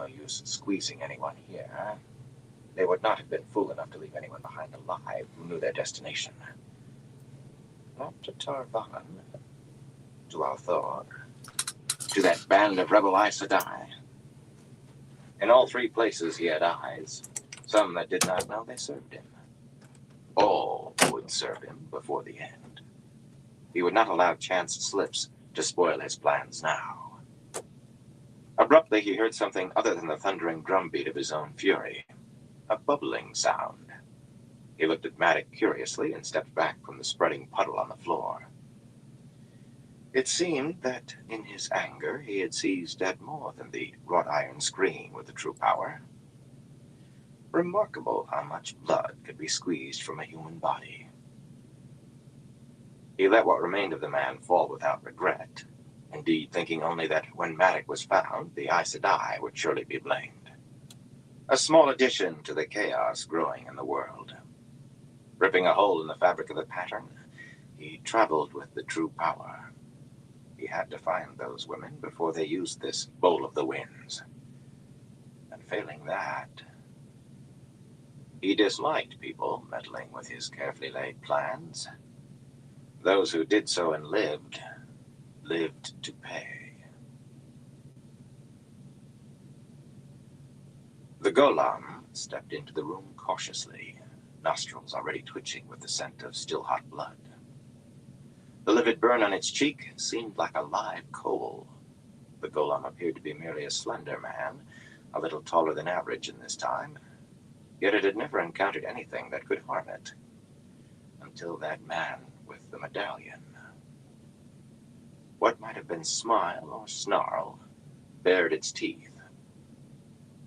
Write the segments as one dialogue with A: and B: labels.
A: no use squeezing anyone here. They would not have been fool enough to leave anyone behind alive who knew their destination. Not to Tarvan, to Althor, to that band of rebel Aes Sedai. In all three places he had eyes, some that did not know they served him. All would serve him before the end. He would not allow chance slips to spoil his plans now. Abruptly, he heard something other than the thundering drumbeat of his own fury. A bubbling sound. He looked at Maddox curiously and stepped back from the spreading puddle on the floor. It seemed that, in his anger, he had seized at more than the wrought iron screen with the true power. Remarkable how much blood could be squeezed from a human body. He let what remained of the man fall without regret, indeed thinking only that when Maddox was found, the Aes Sedai would surely be blamed. A small addition to the chaos growing in the world. Ripping a hole in the fabric of the pattern, he traveled with the true power. He had to find those women before they used this bowl of the winds. And failing that, he disliked people meddling with his carefully laid plans. Those who did so and lived to pay. The Golem stepped into the room cautiously, nostrils already twitching with the scent of still-hot blood. The livid burn on its cheek seemed like a live coal. The Golem appeared to be merely a slender man, a little taller than average in this time, yet it had never encountered anything that could harm it. Until that man with the medallion. What might have been smile or snarl bared its teeth.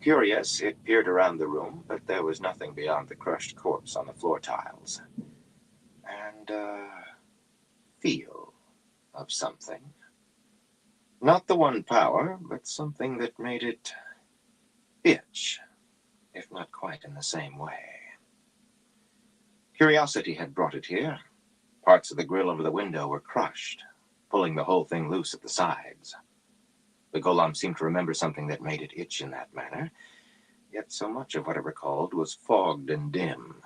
A: Curious, it peered around the room, but there was nothing beyond the crushed corpse on the floor tiles. And, feel of something. Not the one power, but something that made it itch, if not quite in the same way. Curiosity had brought it here. Parts of the grill over the window were crushed, pulling the whole thing loose at the sides. The Golem seemed to remember something that made it itch in that manner, yet so much of what it recalled was fogged and dim.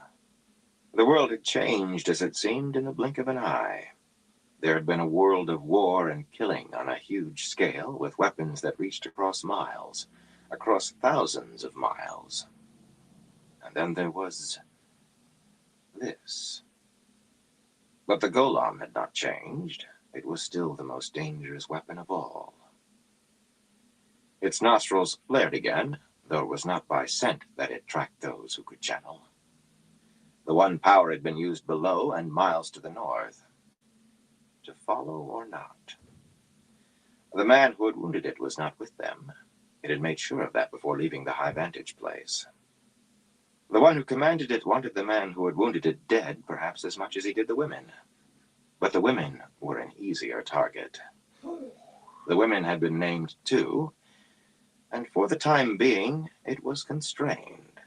A: The world had changed, as it seemed, in the blink of an eye. There had been a world of war and killing on a huge scale, with weapons that reached across miles, across thousands of miles. And then there was this. But the Golem had not changed. It was still the most dangerous weapon of all. Its nostrils flared again, though it was not by scent that it tracked those who could channel. The one power had been used below and miles to the north. To follow or not. The man who had wounded it was not with them. It had made sure of that before leaving the high vantage place. The one who commanded it wanted the man who had wounded it dead, perhaps as much as he did the women. But the women were an easier target. The women had been named too, and for the time being, it was constrained.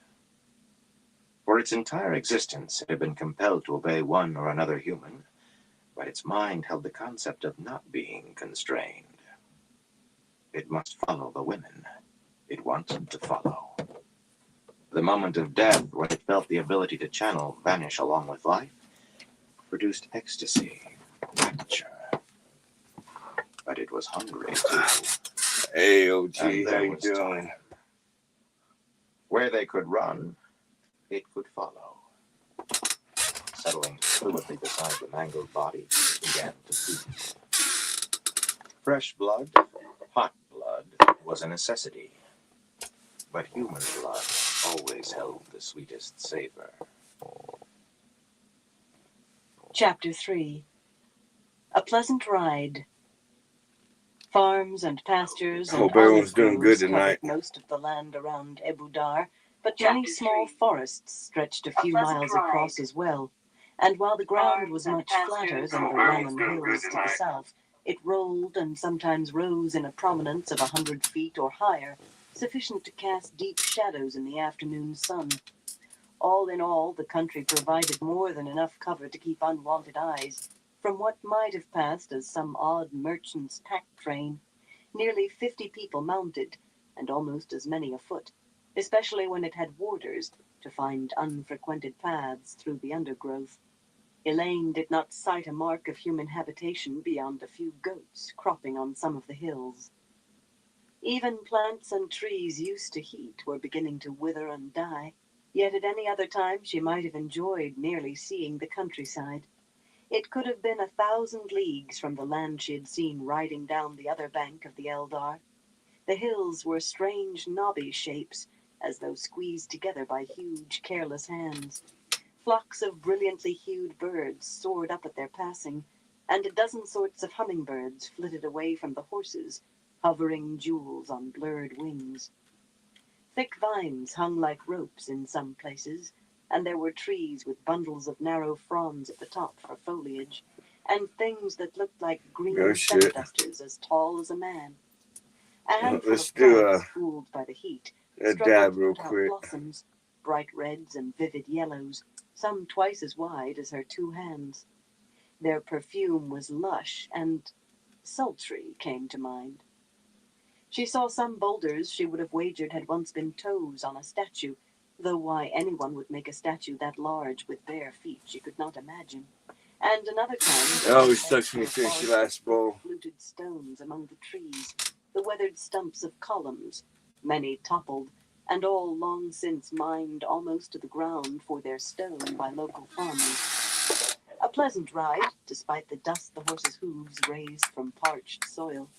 A: For its entire existence, it had been compelled to obey one or another human, but its mind held the concept of not being constrained. It must follow the women it wanted to follow. The moment of death, when it felt the ability to channel vanish along with life, produced ecstasy, rapture. But it was hungry, too.
B: Hey, OG, how you doing?
A: Where they could run, it could follow. Settling fluidly beside the mangled body, it began to feed. Fresh blood, hot blood, was a necessity. But human blood always held the sweetest savor.
C: Chapter 3. A pleasant ride. Farms and pastures and
B: hope everyone's doing good tonight.
C: Most of the land around Abu Dar, but many small forests stretched a few miles across as well. And while the ground was much flatter than the Raman Hills to the south, it rolled and sometimes rose in a prominence of 100 feet or higher, sufficient to cast deep shadows in the afternoon sun. All in all, the country provided more than enough cover to keep unwanted eyes from what might have passed as some odd merchant's pack train. Nearly 50 people mounted, and almost as many afoot, especially when it had warders to find unfrequented paths through the undergrowth. Elaine did not sight a mark of human habitation beyond a few goats cropping on some of the hills. Even plants and trees used to heat were beginning to wither and die, yet at any other time she might have enjoyed merely seeing the countryside. It could have been 1,000 leagues from the land she had seen riding down the other bank of the Eldar. The hills were strange knobby shapes, as though squeezed together by huge, careless hands. Flocks of brilliantly hued birds soared up at their passing, and a dozen sorts of hummingbirds flitted away from the horses, hovering jewels on blurred wings. Thick vines hung like ropes in some places, and there were trees with bundles of narrow fronds at the top for foliage, and things that looked like green feather dusters as tall as a man. A handful
B: Let's
C: of
B: do
C: plants, fooled by the heat,
B: a
C: struggled
B: dab
C: to
B: real
C: put out
B: quick.
C: blossoms, bright reds and vivid yellows, some twice as wide as her two hands. Their perfume was lush, and sultry came to mind. She saw some boulders she would have wagered had once been toes on a statue, though why anyone would make a statue that large with bare feet she could not imagine. And another time,
B: It always sucks when you finish your last bowl.
C: fluted stones among the trees, the weathered stumps of columns, many toppled, and all long since mined almost to the ground for their stone by local farmers. A pleasant ride, despite the dust the horses' hooves raised from parched soil.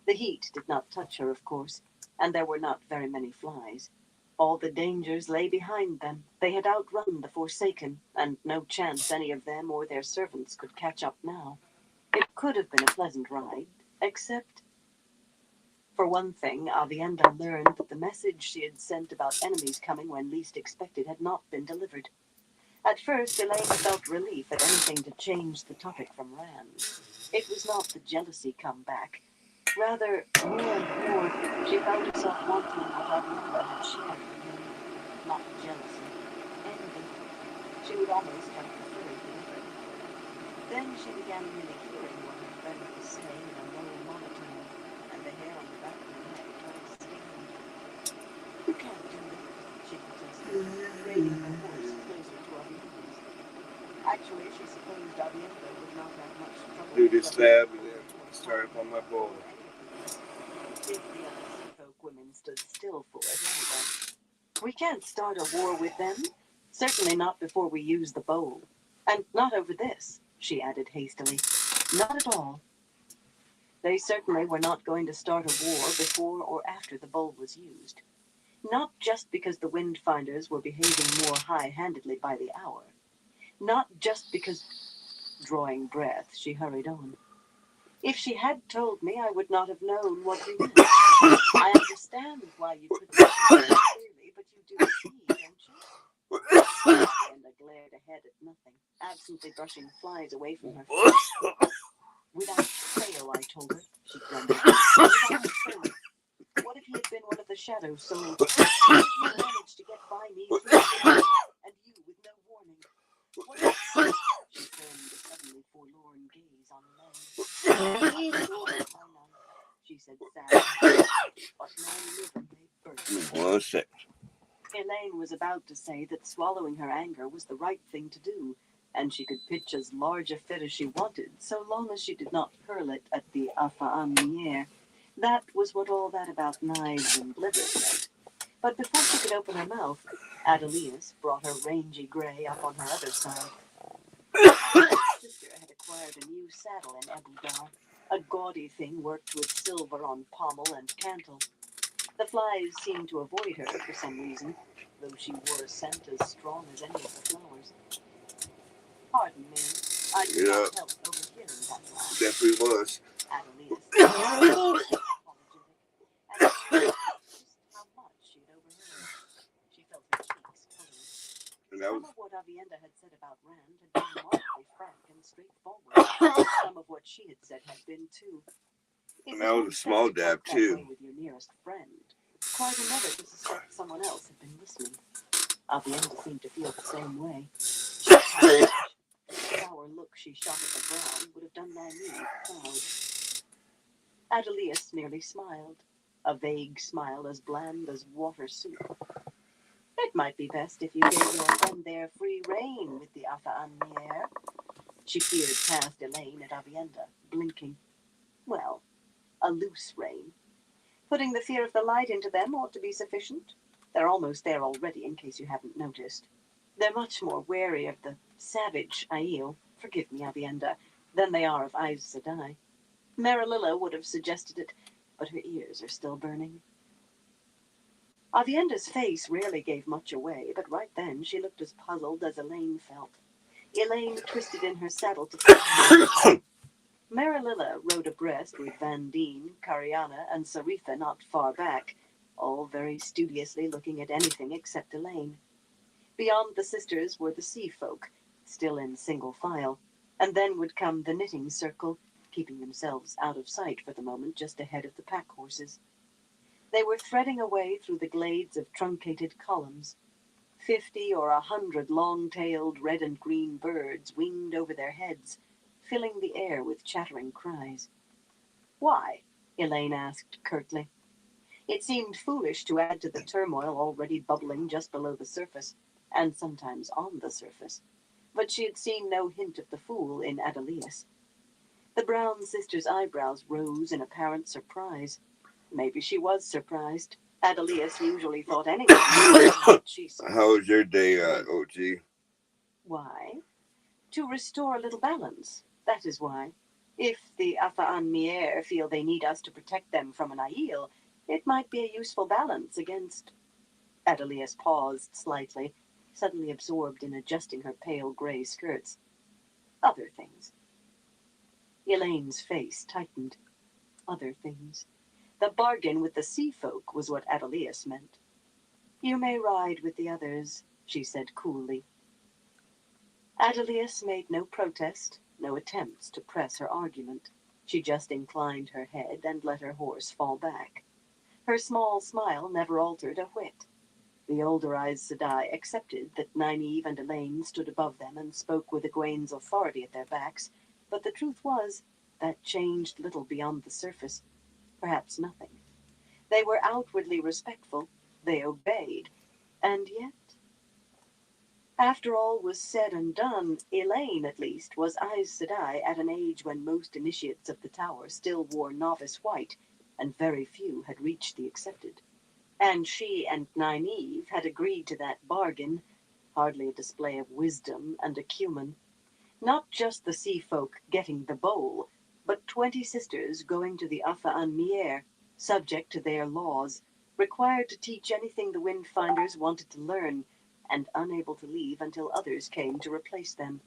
C: The heat did not touch her, of course, and there were not very many flies. All the dangers lay behind them. They had outrun the Forsaken, and no chance any of them or their servants could catch up now. It could have been a pleasant ride, except... For one thing, Avienda learned that the message she had sent about enemies coming when least expected had not been delivered. At first, Elaine felt relief at anything to change the topic from Rand. It was not the jealousy come back. Rather, more and more, she found herself wanting what Avienda had shared with him. Not jealousy, envy. She would almost have preferred the other. Then she began really hearing what her friend was saying in a low monotone, and the hair on the back of her neck turned sticky. "You can't do that," she protested, reining her horse closer to Avienda's. Actually, she supposed Avienda would not have much trouble
B: Do this dab and then start up on my bowl.
C: if the other sea folk women stood still for it anyway. "We can't start a war with them. Certainly not before we use the bowl. And not over this," she added hastily. "Not at all." They certainly were not going to start a war before or after the bowl was used. Not just because the Windfinders were behaving more high-handedly by the hour. Not just because... Drawing breath, she hurried on. "If she had told me, I would not have known what you meant. I understand why you couldn't see it clearly, but you do see, don't you?" Amanda glared ahead at nothing, absently brushing flies away from her face. "Without fail, I told her," she grumbled. "Without fail. What if he had been one of the Shadow Souls? What if he managed to get by me through the window, and you with no warning? What if..." She turned a suddenly forlorn gaze on Elaine. "No, she said sadly. But no living may burst."
B: 1 sec.
C: Elaine was about to say that swallowing her anger was the right thing to do, and she could pitch as large a fit as she wanted, so long as she did not hurl it at the Afa'amier. That was what all that about knives and livers meant. But before she could open her mouth, Adelius brought her rangy grey up on her other side. Her sister had acquired a new saddle in Ebudar, a gaudy thing worked with silver on pommel and cantle. The flies seemed to avoid her for some reason, though she wore a scent as strong as any of the flowers. "Pardon me, I could not help overhearing that laugh."
B: Definitely was.
C: Adelius apologetic, and she realized just how much she had overheard. She felt her cheeks coloring. Some of what Avienda had said about Rand had been remarkably frank and straightforward. Some of what she had said had been, too. It
B: And that was a small dab,
C: that
B: too.
C: way with your nearest friend. Quite another to suspect someone else had been listening. Avienda seemed to feel the same way. She had the sour look she shot at the brown would have done Nynaeve proud. Adelius merely smiled. a vague smile as bland as water soup. It might be best if you gave your friend there free rein with the Afa'an. She peered past Elaine at Avienda, blinking. Well, a loose rein. Putting the fear of the light into them ought to be sufficient. They're almost there already, in case you haven't noticed. They're much more wary of the savage Aiel, forgive me, Avienda, than they are of Aes Sedai. Marililla would have suggested it, but her ears are still burning. Avienda's face rarely gave much away, but right then she looked as puzzled as Elaine felt. Elaine twisted in her saddle to follow. Marililla rode abreast with Vandine, Cariana, and Saritha not far back, all very studiously looking at anything except Elaine. Beyond the sisters were the sea folk, still in single file, and then would come the knitting circle, keeping themselves out of sight for the moment just ahead of the pack horses. They were threading away through the glades of truncated columns. 50 or 100 long-tailed red and green birds winged over their heads, filling the air with chattering cries. Why? Elaine asked curtly. It seemed foolish to add to the turmoil already bubbling just below the surface, and sometimes on the surface, but she had seen no hint of the fool in Adelius. The brown sister's eyebrows rose in apparent surprise. Maybe she was surprised. Adelius usually thought anyone was what she saw.
B: How was your day, OG?
C: Why? To restore a little balance. That is why. If the Afa'an feel they need us to protect them from an Aiel, it might be a useful balance against... Adelius paused slightly, suddenly absorbed in adjusting her pale gray skirts. Other things. Elaine's face tightened. Other things. The bargain with the sea folk was what Adelius meant. You may ride with the others, she said coolly. Adelius made no protest, no attempts to press her argument. She just inclined her head and let her horse fall back. Her small smile never altered a whit. The older Aes Sedai accepted that Nynaeve and Elaine stood above them and spoke with Egwene's authority at their backs, but the truth was that changed little beyond the surface, perhaps nothing. They were outwardly respectful, they obeyed, and yet... After all was said and done, Elaine, at least, was Aes Sedai at an age when most initiates of the Tower still wore novice white, and very few had reached the accepted. And she and Nynaeve had agreed to that bargain, hardly a display of wisdom and acumen. Not just the sea folk getting the bowl, but 20 sisters going to the Afa'an, subject to their laws, required to teach anything the Windfinders wanted to learn, and unable to leave until others came to replace them.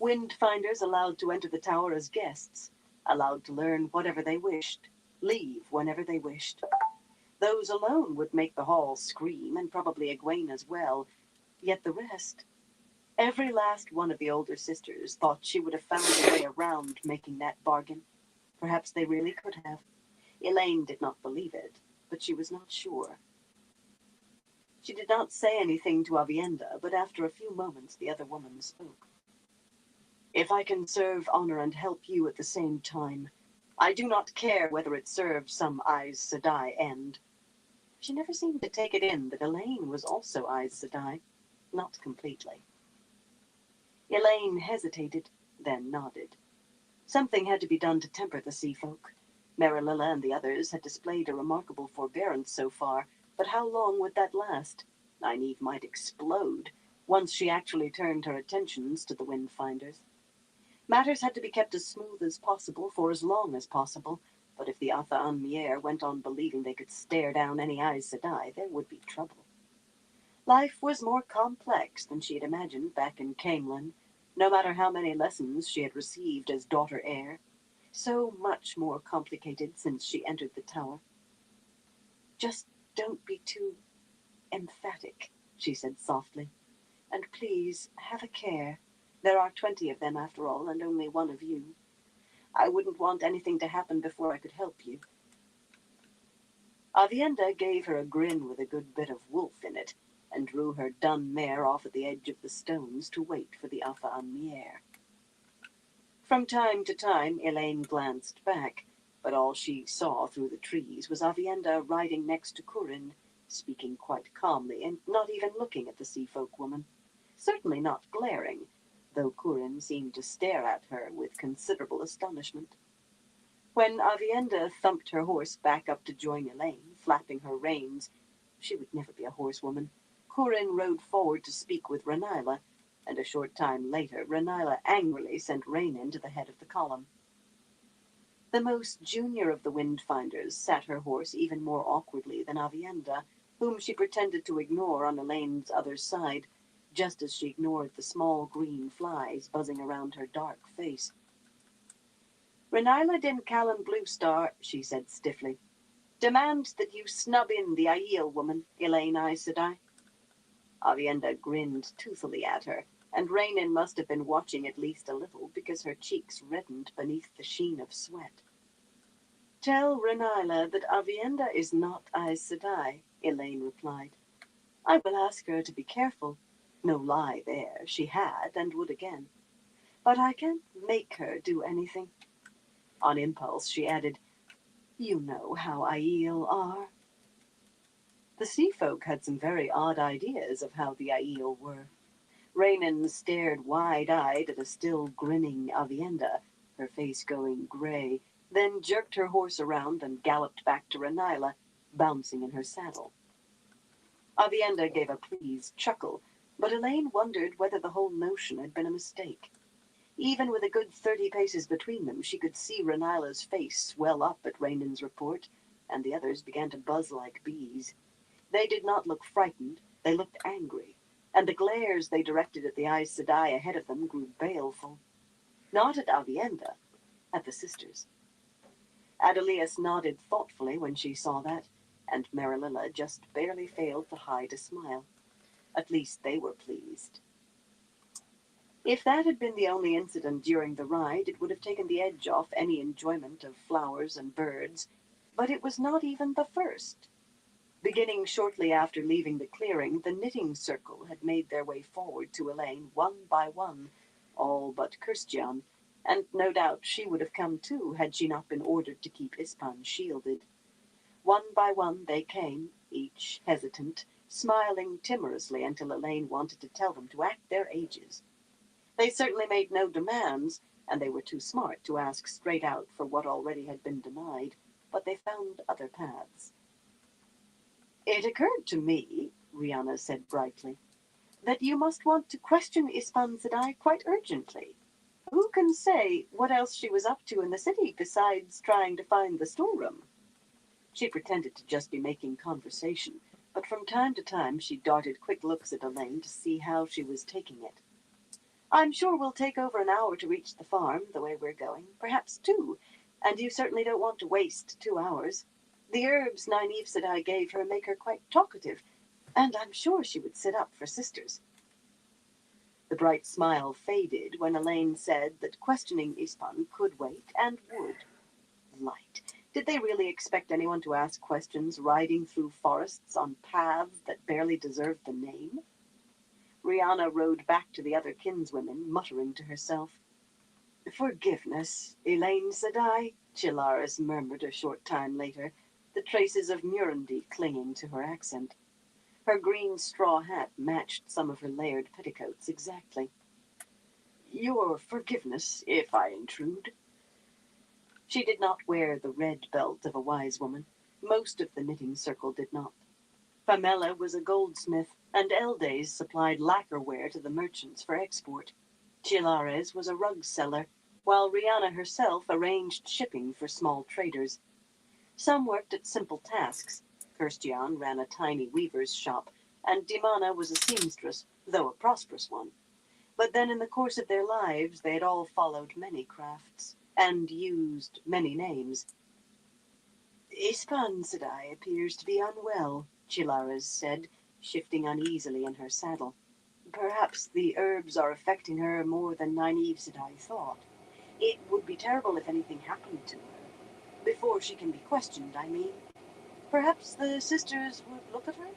C: Windfinders allowed to enter the Tower as guests, allowed to learn whatever they wished, leave whenever they wished. Those alone would make the hall scream, and probably Egwene as well. Yet the rest... Every last one of the older sisters thought she would have found a way around making that bargain. Perhaps they really could have. Elaine did not believe it, but she was not sure. She did not say anything to Avienda, but after a few moments the other woman spoke. If I can serve honor and help you at the same time, I do not care whether it serves some Aes Sedai end. She never seemed to take it in that Elaine was also Aes Sedai. Not completely. Elaine hesitated, then nodded. Something had to be done to temper the sea folk. Marililla and the others had displayed a remarkable forbearance so far, but how long would that last? Nynaeve might explode once she actually turned her attentions to the Windfinders. Matters had to be kept as smooth as possible for as long as possible, but if the Afa'an went on believing they could stare down any Aes Sedai, there would be trouble. Life was more complex than she had imagined back in Camelin, no matter how many lessons she had received as daughter heir. So much more complicated since she entered the Tower. Just don't be too emphatic, she said softly. And please, have a care. There are 20 of them after all, and only one of you. I wouldn't want anything to happen before I could help you. Avienda gave her a grin with a good bit of wolf in it, and drew her dun mare off at the edge of the stones to wait for the Afa'an. From time to time, Elaine glanced back, but all she saw through the trees was Avienda riding next to Corin, speaking quite calmly and not even looking at the sea folk woman. Certainly not glaring, though Corin seemed to stare at her with considerable astonishment. When Avienda thumped her horse back up to join Elaine, flapping her reins, she would never be a horsewoman, Corin rode forward to speak with Renila, and a short time later Renila angrily sent Rainan to the head of the column. The most junior of the Windfinders sat her horse even more awkwardly than Avienda, whom she pretended to ignore on Elaine's other side, just as she ignored the small green flies buzzing around her dark face. Renila din Callan Bluestar, she said stiffly, demands that you snub in the Aiel woman, Elaine Aes Sedai. Avienda grinned toothily at her, and Rainan must have been watching at least a little, because her cheeks reddened beneath the sheen of sweat. Tell Renila that Avienda is not Aes Sedai, Elaine replied. I will ask her to be careful. No lie there, she had and would again. But I can't make her do anything. On impulse, she added, you know how Aiel are. The sea folk had some very odd ideas of how the Aiel were. Rainan stared wide-eyed at a still grinning Avienda, her face going gray, then jerked her horse around and galloped back to Renila, bouncing in her saddle. Avienda gave a pleased chuckle, but Elaine wondered whether the whole notion had been a mistake. Even with a good 30 paces between them, she could see Renila's face swell up at Rainan's report, and the others began to buzz like bees. They did not look frightened, they looked angry, and the glares they directed at the Aes Sedai ahead of them grew baleful. Not at Avienda, at the sisters. Adelius nodded thoughtfully when she saw that, and Marililla just barely failed to hide a smile. At least they were pleased. If that had been the only incident during the ride, it would have taken the edge off any enjoyment of flowers and birds, but it was not even the first. Beginning shortly after leaving the clearing, the knitting circle had made their way forward to Elaine one by one, all but Kirstjan, and no doubt she would have come too had she not been ordered to keep Ispan shielded. One by one they came, each hesitant, smiling timorously until Elaine wanted to tell them to act their ages. They certainly made no demands, and they were too smart to ask straight out for what already had been denied, but they found other paths. It occurred to me, Rihanna said brightly, that you must want to question Ispan Sedai quite urgently. Who can say what else she was up to in the city besides trying to find the storeroom? She pretended to just be making conversation, but from time to time she darted quick looks at Elaine to see how she was taking it. I'm sure we'll take over an hour to reach the farm, the way we're going, perhaps 2, and you certainly don't want to waste 2 hours. The herbs Nynaeve said I gave her make her quite talkative, and I'm sure she would sit up for sisters. The bright smile faded when Elaine said that questioning Ispan could wait and would. Light. Did they really expect anyone to ask questions riding through forests on paths that barely deserved the name? Rihanna rode back to the other kinswomen, muttering to herself. Forgiveness, Elaine Sedai, Chilaris murmured a short time later, the traces of Murundi clinging to her accent. Her green straw hat matched some of her layered petticoats exactly. Your forgiveness, if I intrude. She did not wear the red belt of a wise woman. Most of the knitting circle did not. Pamela was a goldsmith, and Eldes supplied lacquerware to the merchants for export. Chilares was a rug seller, while Rihanna herself arranged shipping for small traders. Some worked at simple tasks. Kirstjan ran a tiny weaver's shop, and Dimana was a seamstress, though a prosperous one. But then in the course of their lives they had all followed many crafts, and used many names. Ispan Sedai appears to be unwell, Chilares said, shifting uneasily in her saddle. Perhaps the herbs are affecting her more than Nynaeve Sedai thought. It would be terrible if anything happened to her. Before she can be questioned, I mean. Perhaps the sisters would look at her?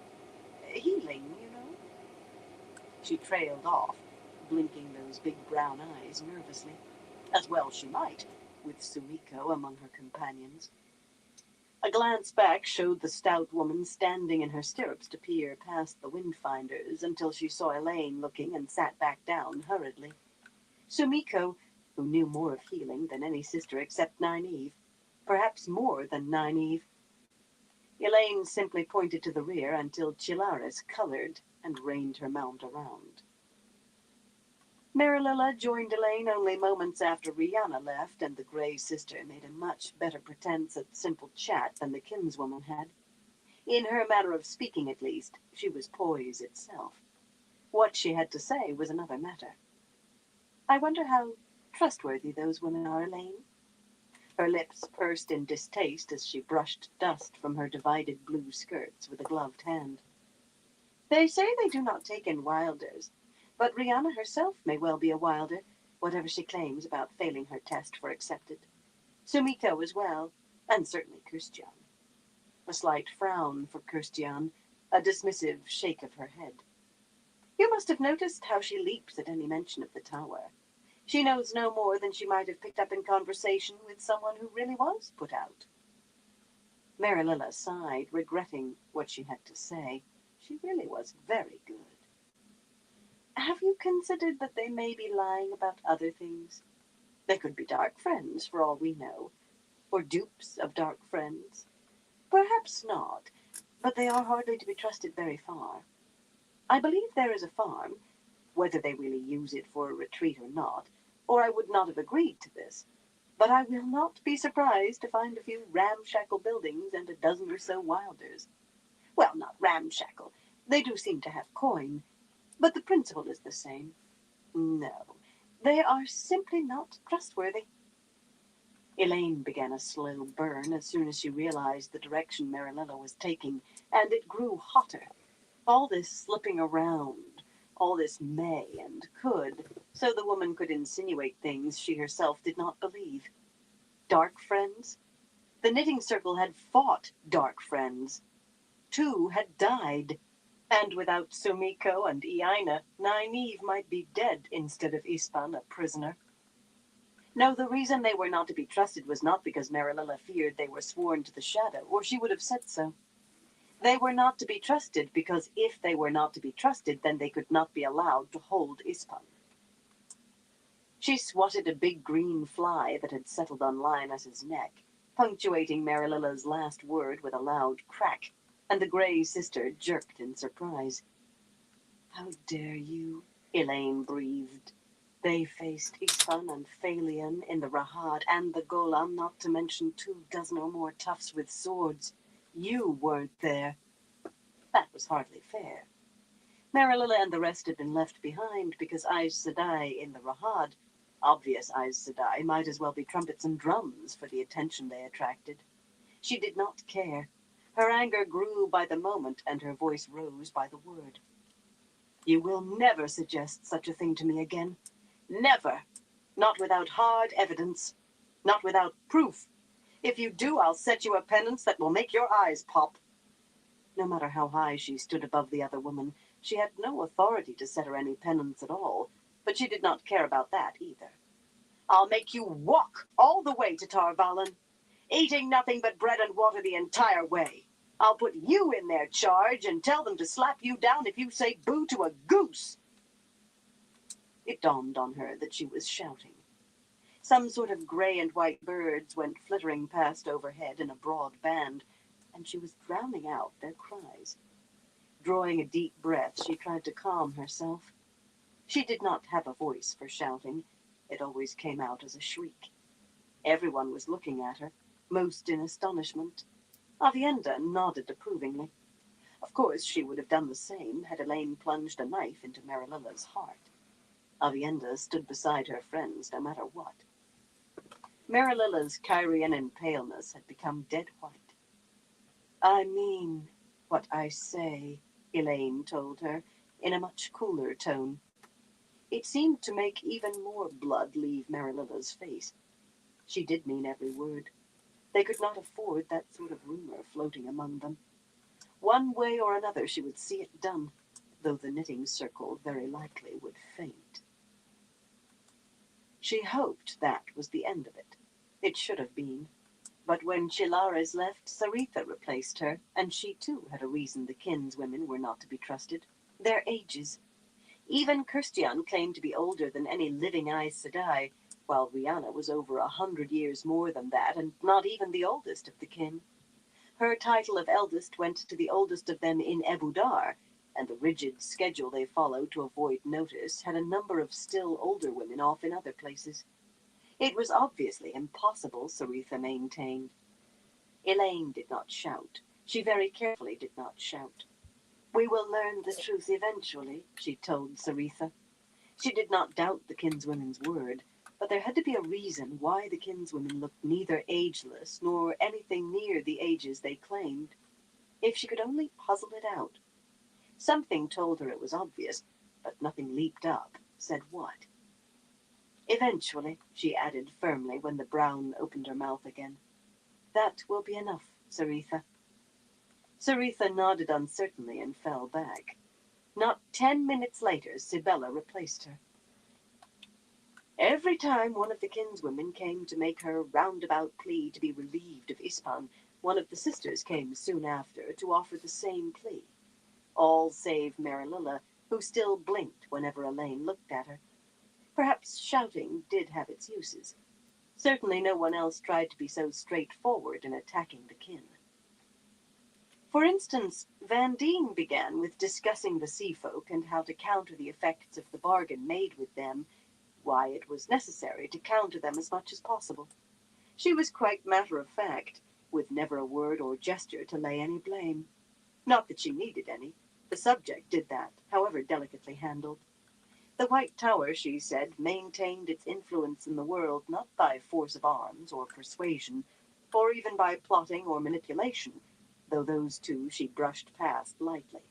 C: Healing, you know. She trailed off, blinking those big brown eyes nervously. As well she might. with Sumiko among her companions. A glance back showed the stout woman standing in her stirrups to peer past the windfinders until she saw Elaine looking and sat back down hurriedly. Sumiko, who knew more of healing than any sister except Nynaeve, perhaps more than Nynaeve. Elaine simply pointed to the rear until Chilaris colored and reined her mount around. Marililla joined Elaine only moments after Rihanna left, and the Grey sister made a much better pretense at simple chat than the kinswoman had. In her manner of speaking, at least, she was poise itself. What she had to say was another matter. I wonder how trustworthy those women are, Elaine. Her lips pursed in distaste as she brushed dust from her divided blue skirts with a gloved hand. They say they do not take in wilders, but Rihanna herself may well be a wilder, whatever she claims about failing her test for accepted. Sumiko as well, and certainly Christian. A slight frown for Christian, a dismissive shake of her head. You must have noticed how she leaps at any mention of the tower. She knows no more than she might have picked up in conversation with someone who really was put out. Marililla sighed, regretting what she had to say. She really was very good. Have you considered that they may be lying about other things? They could be dark friends, for all we know, or dupes of dark friends. Perhaps not, but they are hardly to be trusted very far. I believe there is a farm, whether they really use it for a retreat or I would not have agreed to this. But I will not be surprised to find a few ramshackle buildings and a dozen or so wilders. Well, not ramshackle. They do seem to have coin, but the principle is the same. No, they are simply not trustworthy. Elaine began a slow burn as soon as she realized the direction Marililla was taking, and it grew hotter. All this slipping around, all this may and could, so the woman could insinuate things she herself did not believe. Dark friends? The knitting circle had fought dark friends. 2 had died. And without Sumiko and Iaina, Nynaeve might be dead instead of Ispan a prisoner. No, the reason they were not to be trusted was not because Marililla feared they were sworn to the shadow, or she would have said so. They were not to be trusted because if they were not to be trusted, then they could not be allowed to hold Ispan. She swatted a big green fly that had settled on Lioness's neck, punctuating Marililla's last word with a loud crack, and the Grey sister jerked in surprise. How dare you, Elaine breathed. They faced Ispan and Phalion in the Rahad and the Golan, not to mention 24 or more toughs with swords. You weren't there. That was hardly fair. Marililla and the rest had been left behind because Aes Sedai in the Rahad, obvious Aes Sedai, might as well be trumpets and drums for the attention they attracted. She did not care. Her anger grew by the moment, and her voice rose by the word. You will never suggest such a thing to me again. Never. Not without hard evidence. Not without proof. If you do, I'll set you a penance that will make your eyes pop. No matter how high she stood above the other woman, she had no authority to set her any penance at all, but she did not care about that either. I'll make you walk all the way to Tar Valon, eating nothing but bread and water the entire way. I'll put you in their charge and tell them to slap you down if you say boo to a goose. It dawned on her that she was shouting. Some sort of gray and white birds went flittering past overhead in a broad band, and she was drowning out their cries. Drawing a deep breath, she tried to calm herself. She did not have a voice for shouting. It always came out as a shriek. Everyone was looking at her, most in astonishment. Avienda nodded approvingly. Of course, she would have done the same had Elaine plunged a knife into Marililla's heart. Avienda stood beside her friends no matter what. Marililla's Kyrianan paleness had become dead white. I mean what I say, Elaine told her, in a much cooler tone. It seemed to make even more blood leave Marililla's face. She did mean every word. They could not afford that sort of rumor floating among them. One way or another she would see it done, though the knitting circle very likely would faint. She hoped that was the end of it. It should have been. But when Chilares left, Saritha replaced her, and she too had a reason the kinswomen were not to be trusted: their ages. Even Kirstian claimed to be older than any living Aes Sedai, while Rihanna was over 100 years more than that, and not even the oldest of the kin. Her title of eldest went to the oldest of them in Ebudar, and the rigid schedule they followed to avoid notice had a number of still older women off in other places. It was obviously impossible, Saritha maintained. Elaine did not shout. She very carefully did not shout. "We will learn the truth eventually," she told Saritha. She did not doubt the kinswomen's word, but there had to be a reason why the kinswomen looked neither ageless nor anything near the ages they claimed. If she could only puzzle it out. Something told her it was obvious, but nothing leaped up, said what. "Eventually," she added firmly when the brown opened her mouth again. "That will be enough, Saritha." Saritha nodded uncertainly and fell back. Not 10 minutes later, Sibella replaced her. Every time one of the kinswomen came to make her roundabout plea to be relieved of Ispan, one of the sisters came soon after to offer the same plea. All save Marililla, who still blinked whenever Elaine looked at her. Perhaps shouting did have its uses. Certainly no one else tried to be so straightforward in attacking the kin. For instance, Van Deen began with discussing the sea folk and how to counter the effects of the bargain made with them, why it was necessary to counter them as much as possible. She was quite matter-of-fact, with never a word or gesture to lay any blame. Not that she needed any. The subject did that, however delicately handled. The White Tower, she said, maintained its influence in the world not by force of arms or persuasion, or even by plotting or manipulation, though those two she brushed past lightly.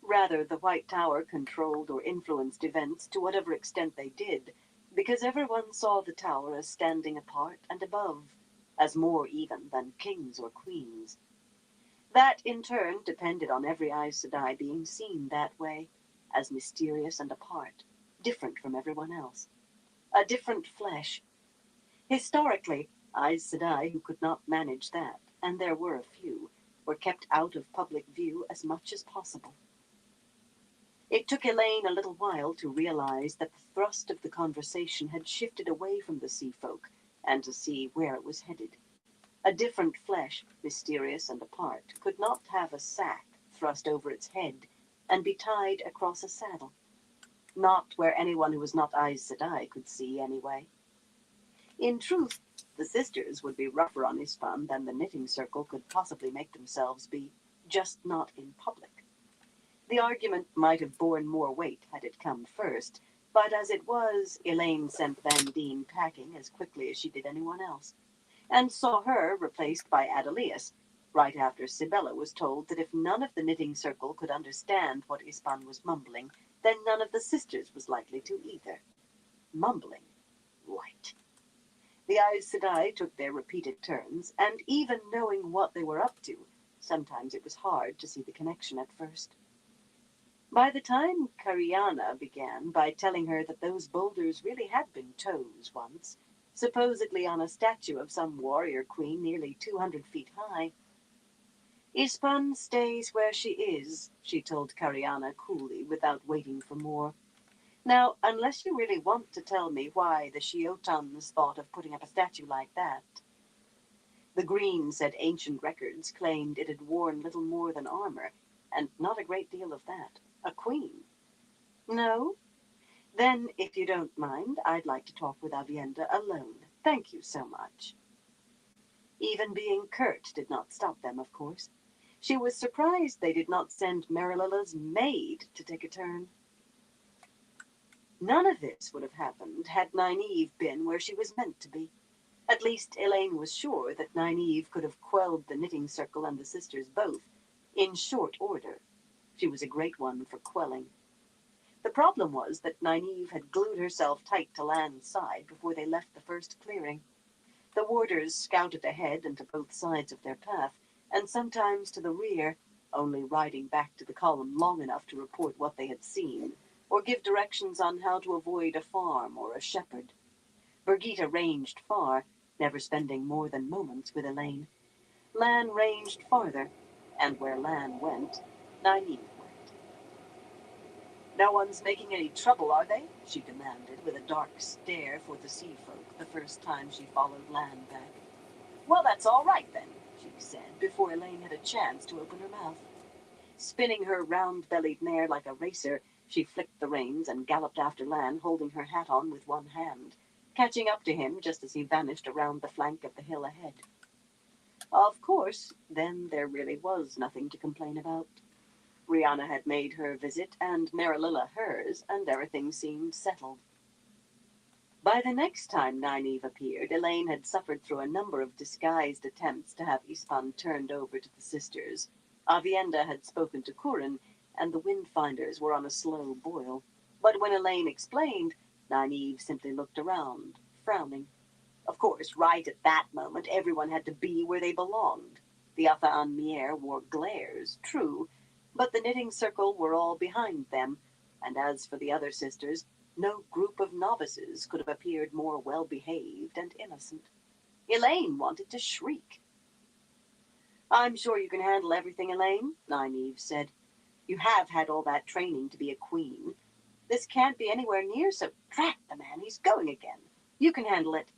C: Rather, the White Tower controlled or influenced events to whatever extent they did, because everyone saw the tower as standing apart and above, as more even than kings or queens. That, in turn, depended on every Aes Sedai being seen that way, as mysterious and apart, different from everyone else. A different flesh. Historically, Aes Sedai who could not manage that, and there were a few, were kept out of public view as much as possible. It took Elaine a little while to realize that the thrust of the conversation had shifted away from the sea folk, and to see where it was headed. A different flesh, mysterious and apart, could not have a sack thrust over its head and be tied across a saddle. Not where anyone who was not Aes Sedai could see, anyway. In truth, the sisters would be rougher on Ispan than the knitting circle could possibly make themselves be, just not in public. The argument might have borne more weight had it come first, but as it was, Elaine sent Van Deen packing as quickly as she did anyone else, and saw her replaced by Adelius, right after Sibella was told that if none of the knitting circle could understand what Ispan was mumbling, then none of the sisters was likely to either. Mumbling. Right. The Aes Sedai took their repeated turns, and even knowing what they were up to, sometimes it was hard to see the connection at first. By the time Kariana began by telling her that those boulders really had been toes once, supposedly on a statue of some warrior queen nearly 200 feet high. "Ispan stays where she is," she told Kariana coolly, without waiting for more. "Now, unless you really want to tell me why the Shiotans thought of putting up a statue like that." The green said ancient records claimed it had worn little more than armor, and not a great deal of that. A queen. No? Then, if you don't mind, I'd like to talk with Avienda alone. Thank you so much. Even being curt did not stop them, of course. She was surprised they did not send Marililla's maid to take a turn. None of this would have happened had Nynaeve been where she was meant to be. At least Elaine was sure that Nynaeve could have quelled the knitting circle and the sisters both, in short order. She was a great one for quelling. The problem was that Nynaeve had glued herself tight to Lan's side before they left the first clearing. The warders scouted ahead and to both sides of their path, and sometimes to the rear, only riding back to the column long enough to report what they had seen, or give directions on how to avoid a farm or a shepherd. Birgitta ranged far, never spending more than moments with Elaine. Lan ranged farther, and where Lan went, Nynaeve went. "No one's making any trouble, are they?" she demanded, with a dark stare for the sea folk the first time she followed Lan back. "Well, that's all right, then," she said, before Elaine had a chance to open her mouth. Spinning her round-bellied mare like a racer, she flicked the reins and galloped after Lan, holding her hat on with one hand, catching up to him just as he vanished around the flank of the hill ahead. Of course, then there really was nothing to complain about. Rihanna had made her visit and Marililla hers, and everything seemed settled. By the next time Nynaeve appeared, Elaine had suffered through a number of disguised attempts to have Ispan turned over to the sisters. Avienda had spoken to Curran, and the Windfinders were on a slow boil. But when Elaine explained, Nynaeve simply looked around, frowning. Of course, right at that moment, everyone had to be where they belonged. The Athaan Mier wore glares, true, but the knitting circle were all behind them, and as for the other sisters, no group of novices could have appeared more well-behaved and innocent. Elaine wanted to shriek. "I'm sure you can handle everything, Elaine," Nynaeve said. "You have had all that training to be a queen. This can't be anywhere near so— Drat the man, he's going again. You can handle it."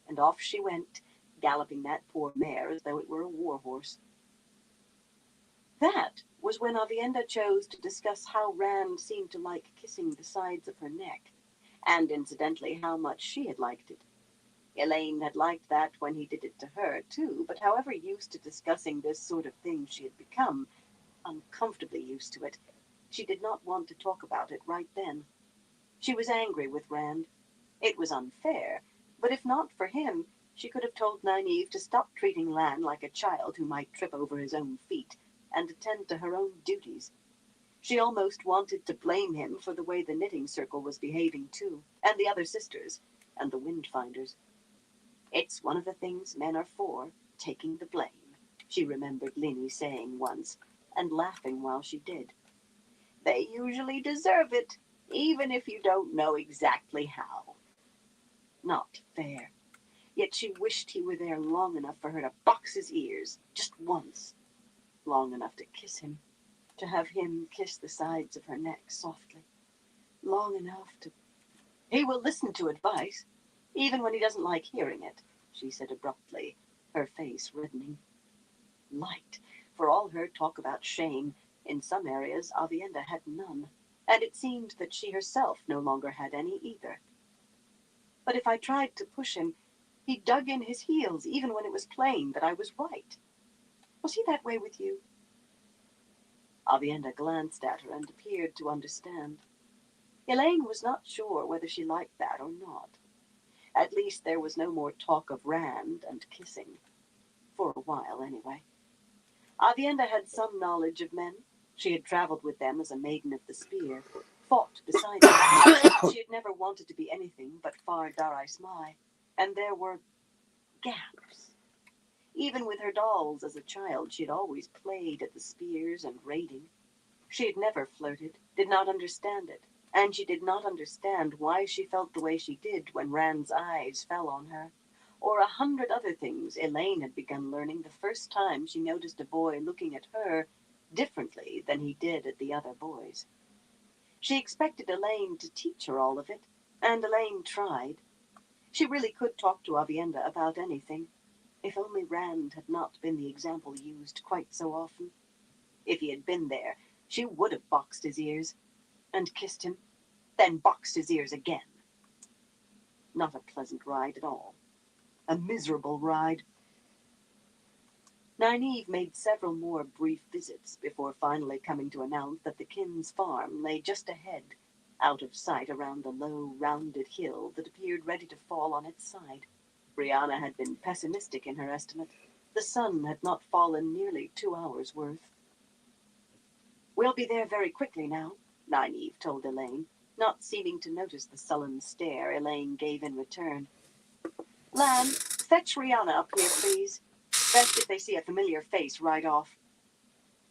C: And off she went, galloping that poor mare as though it were a war horse. That was when Avienda chose to discuss how Rand seemed to like kissing the sides of her neck, and incidentally how much she had liked it. Elaine had liked that when he did it to her, too, but however used to discussing this sort of thing she had become, uncomfortably used to it, she did not want to talk about it right then. She was angry with Rand. It was unfair, but if not for him, she could have told Nynaeve to stop treating Lan like a child who might trip over his own feet, and attend to her own duties. She almost wanted to blame him for the way the knitting circle was behaving too, and the other sisters, and the Windfinders. "It's one of the things men are for, taking the blame," she remembered Lini saying once, and laughing while she did. "They usually deserve it, even if you don't know exactly how." Not fair. Yet she wished he were there long enough for her to box his ears, just once. Long enough to kiss him, to have him kiss the sides of her neck softly. Long enough to— "He will listen to advice, even when he doesn't like hearing it," she said abruptly, her face reddening. Light, for all her talk about shame, in some areas Avienda had none, and it seemed that she herself no longer had any either. But if I tried to push him, he dug in his heels even when it was plain that I was right. Was he that way with you? Avienda glanced at her and appeared to understand. Elaine was not sure whether she liked that or not. At least there was no more talk of Rand and kissing. For a while, anyway. Avienda had some knowledge of men. She had traveled with them as a maiden of the spear, fought beside them. She had never wanted to be anything but Far Darais Mai, and there were gaps. Even with her dolls as a child, she had always played at the spears and raiding. She had never flirted, did not understand it, and she did not understand why she felt the way she did when Rand's eyes fell on her, or 100 other things Elaine had begun learning the first time she noticed a boy looking at her differently than he did at the other boys. She expected Elaine to teach her all of it, and Elaine tried. She really could talk to Avienda about anything, if only Rand had not been the example used quite so often. If he had been there, she would have boxed his ears, and kissed him, then boxed his ears again. Not a pleasant ride at all. A miserable ride. Nynaeve made several more brief visits before finally coming to announce that the Kin's farm lay just ahead, out of sight around a low, rounded hill that appeared ready to fall on its side. Brianna had been pessimistic in her estimate. The sun had not fallen nearly 2 hours' worth. "We'll be there very quickly now," Nynaeve told Elaine, not seeming to notice the sullen stare Elaine gave in return. "Lan, fetch Rihanna up here, please. Best if they see a familiar face right off."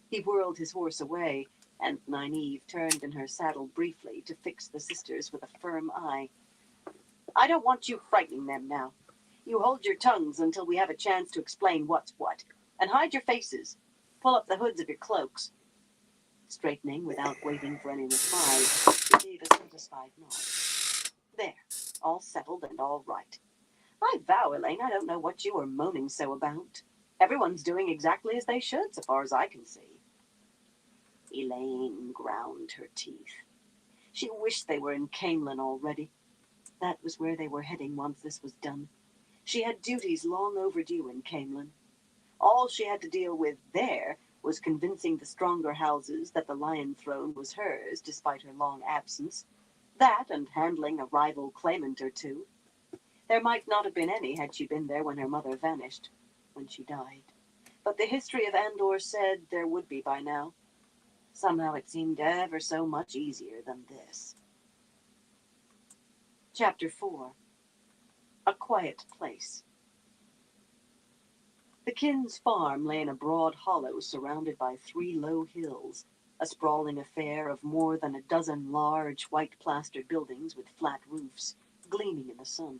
C: He whirled his horse away, and Nynaeve turned in her saddle briefly to fix the sisters with a firm eye. "I don't want you frightening them now. You hold your tongues until we have a chance to explain what's what. And hide your faces. Pull up the hoods of your cloaks. Straightening without waiting for any reply, he gave a satisfied nod. There, all settled and all right. I vow, Elaine, I don't know what you are moaning so about. Everyone's doing exactly as they should, so far as I can see. Elaine ground her teeth. She wished they were in Camelin already. That was where they were heading once this was done. She had duties long overdue in Camelin. All she had to deal with there was convincing the stronger houses that the Lion Throne was hers despite her long absence. That and handling a rival claimant or two. There might not have been any had she been there when her mother vanished, when she died. But the history of Andor said there would be by now. Somehow it seemed ever so much easier than this. Chapter 4. A Quiet Place. The Kin's farm lay in a broad hollow surrounded by 3 low hills, a sprawling affair of more than a dozen large white-plastered buildings with flat roofs, gleaming in the sun.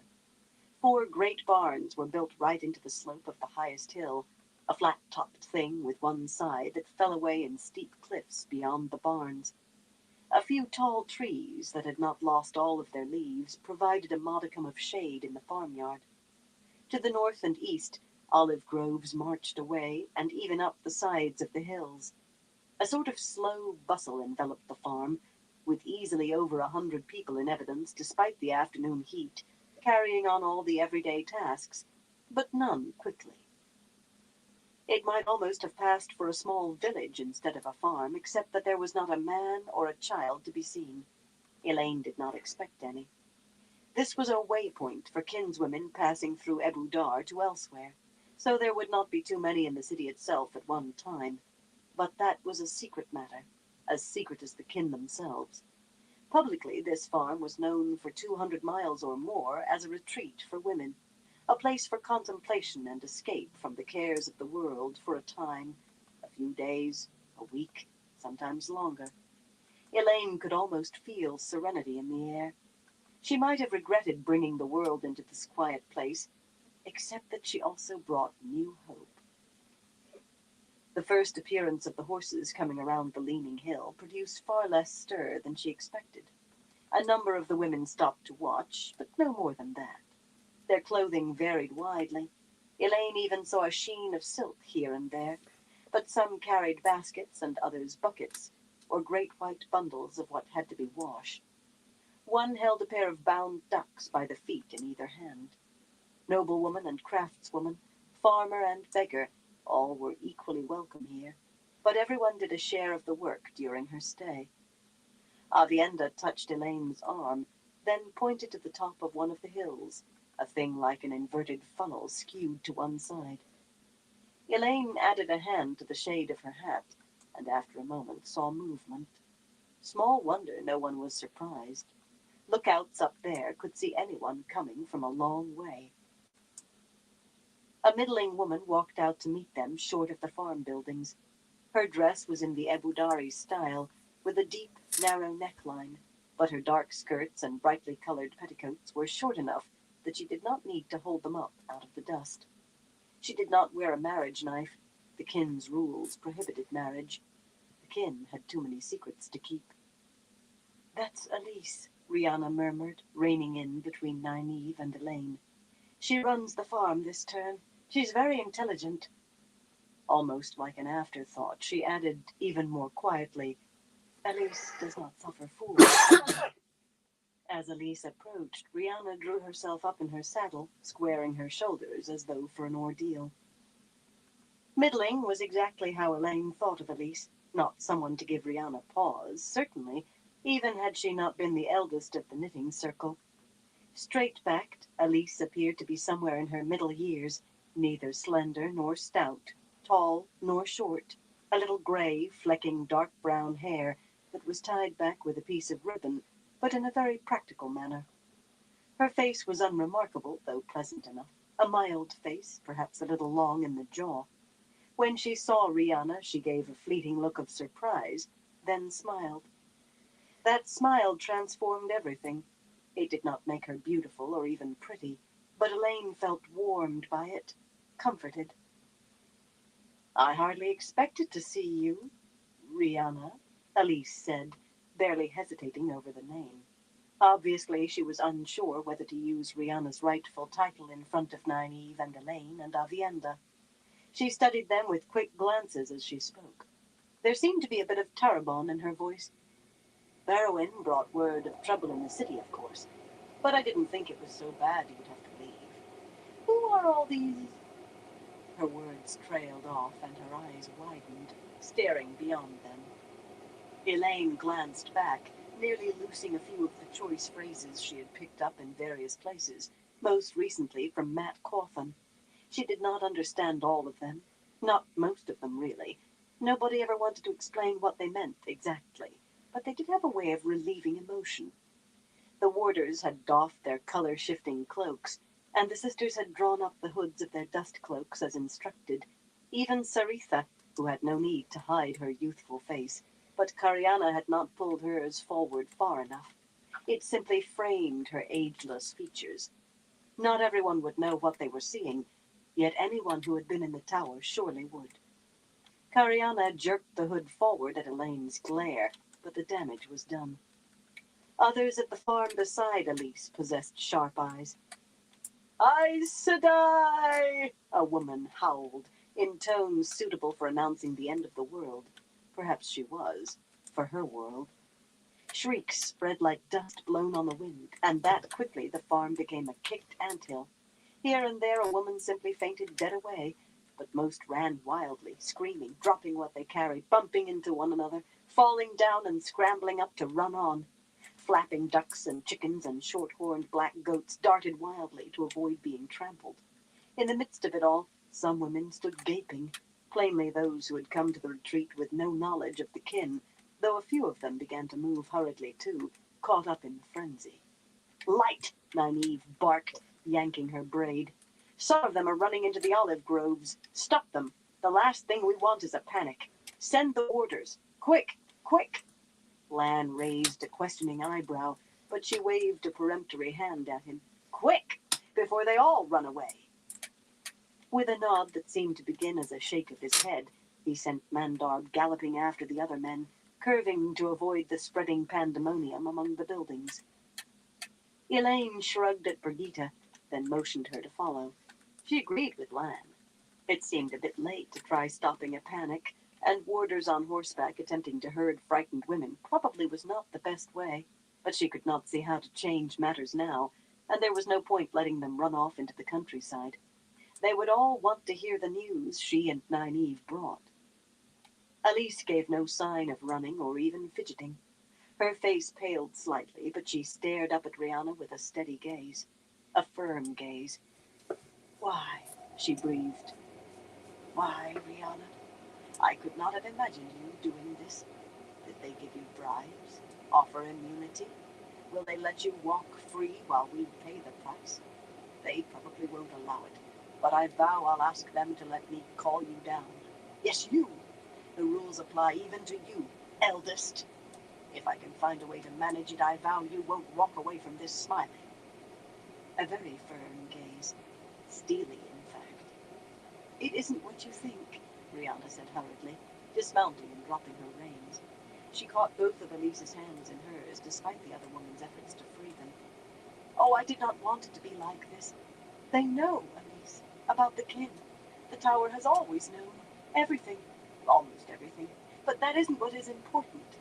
C: 4 great barns were built right into the slope of the highest hill, a flat-topped thing with one side that fell away in steep cliffs beyond the barns. A few tall trees that had not lost all of their leaves provided a modicum of shade in the farmyard. To the north and east, olive groves marched away and even up the sides of the hills. A sort of slow bustle enveloped the farm, with easily over 100 people in evidence despite the afternoon heat, carrying on all the everyday tasks, but none quickly. It might almost have passed for a small village instead of a farm, except that there was not a man or a child to be seen. Elaine did not expect any. This was a waypoint for kinswomen passing through Ebu Dar to elsewhere, so there would not be too many in the city itself at one time. But that was a secret matter, as secret as the kin themselves. Publicly, this farm was known for 200 miles or more as a retreat for women, a place for contemplation and escape from the cares of the world for a time, a few days, a week, sometimes longer. Elaine could almost feel serenity in the air. She might have regretted bringing the world into this quiet place, except that she also brought new hope. The first appearance of the horses coming around the leaning hill produced far less stir than she expected. A number of the women stopped to watch, but no more than that. Their clothing varied widely. Elaine even saw a sheen of silk here and there, but some carried baskets and others buckets, or great white bundles of what had to be washed. One held a pair of bound ducks by the feet in either hand. Noblewoman and craftswoman, farmer and beggar, all were equally welcome here, but everyone did a share of the work during her stay. Avienda touched Elaine's arm, then pointed to the top of one of the hills, a thing like an inverted funnel skewed to one side. Elaine added a hand to the shade of her hat, and after a moment saw movement. Small wonder no one was surprised. Lookouts up there could see anyone coming from a long way. A middling woman walked out to meet them short of the farm buildings. Her dress was in the Ebu Dari style, with a deep, narrow neckline, but her dark skirts and brightly colored petticoats were short enough that she did not need to hold them up out of the dust. She did not wear a marriage knife. The kin's rules prohibited marriage. The kin had too many secrets to keep. "That's Elise," Rihanna murmured, reining in between Nynaeve and Elaine. "She runs the farm this term. She's very intelligent." Almost like an afterthought, she added even more quietly, "Elise does not suffer fools." As Elise approached, Rihanna drew herself up in her saddle, squaring her shoulders as though for an ordeal. Middling was exactly how Elaine thought of Elise, not someone to give Rihanna pause, certainly, even had she not been the eldest of the knitting circle. Straight-backed, Elise appeared to be somewhere in her middle years, neither slender nor stout, tall nor short, a little gray, flecking dark brown hair that was tied back with a piece of ribbon, but in a very practical manner. Her face was unremarkable, though pleasant enough, a mild face, perhaps a little long in the jaw. When she saw Rihanna, she gave a fleeting look of surprise, then smiled. That smile transformed everything. It did not make her beautiful or even pretty, but Elaine felt warmed by it, comforted. "I hardly expected to see you, Rihanna," Elise said, barely hesitating over the name. Obviously, she was unsure whether to use Rihanna's rightful title in front of Nynaeve and Elaine and Avienda. She studied them with quick glances as she spoke. There seemed to be a bit of Tarabon in her voice. "Barrowin brought word of trouble in the city, of course, but I didn't think it was so bad you would have to leave. Who are all these—" Her words trailed off and her eyes widened, staring beyond them. Elaine glanced back, nearly losing a few of the choice phrases she had picked up in various places, most recently from Matt Cawthon. She did not understand all of them. Not most of them, really. Nobody ever wanted to explain what they meant exactly, but they did have a way of relieving emotion. The warders had doffed their color-shifting cloaks, and the sisters had drawn up the hoods of their dust cloaks as instructed. Even Saritha, who had no need to hide her youthful face, but Kariana had not pulled hers forward far enough. It simply framed her ageless features. Not everyone would know what they were seeing, yet anyone who had been in the tower surely would. Kariana jerked the hood forward at Elaine's glare, but the damage was done. Others at the farm beside Elise possessed sharp eyes. "Aes Sedai!" a woman howled, in tones suitable for announcing the end of the world. Perhaps she was, for her world. Shrieks spread like dust blown on the wind, and that quickly the farm became a kicked anthill. Here and there a woman simply fainted dead away, but most ran wildly, screaming, dropping what they carried, bumping into one another, falling down and scrambling up to run on. Flapping ducks and chickens and short-horned black goats darted wildly to avoid being trampled. In the midst of it all, some women stood gaping, plainly those who had come to the retreat with no knowledge of the kin, though a few of them began to move hurriedly too, caught up in frenzy. "Light!" Nynaeve barked, yanking her braid. "Some of them are running into the olive groves. Stop them. The last thing we want is a panic. Send the orders. Quick! Quick!" Lan raised a questioning eyebrow, but she waved a peremptory hand at him. "Quick! Before they all run away!" With a nod that seemed to begin as a shake of his head, he sent Mandarb galloping after the other men, curving to avoid the spreading pandemonium among the buildings. Elaine shrugged at Brigitte, then motioned her to follow. She agreed with Lan. It seemed a bit late to try stopping a panic, and warders on horseback attempting to herd frightened women probably was not the best way, but she could not see how to change matters now, and there was no point letting them run off into the countryside. They would all want to hear the news she and Nynaeve brought. Elise gave no sign of running or even fidgeting. Her face paled slightly, but she stared up at Rihanna with a steady gaze. A firm gaze. "Why?" she breathed. "Why, Rihanna? I could not have imagined you doing this. Did they give you bribes? Offer immunity? Will they let you walk free while we pay the price? They probably won't allow it, but I vow I'll ask them to let me call you down. Yes, you! The rules apply even to you, eldest. If I can find a way to manage it, I vow you won't walk away from this smiling." A very firm gaze. Steely, in fact. "It isn't what you think," Rihanna said hurriedly, dismounting and dropping her reins. She caught both of Elise's hands in hers, despite the other woman's efforts to free them. "Oh, I did not want it to be like this. They know, Elise, about the kin. The tower has always known. Everything. Almost everything. But that isn't what is important."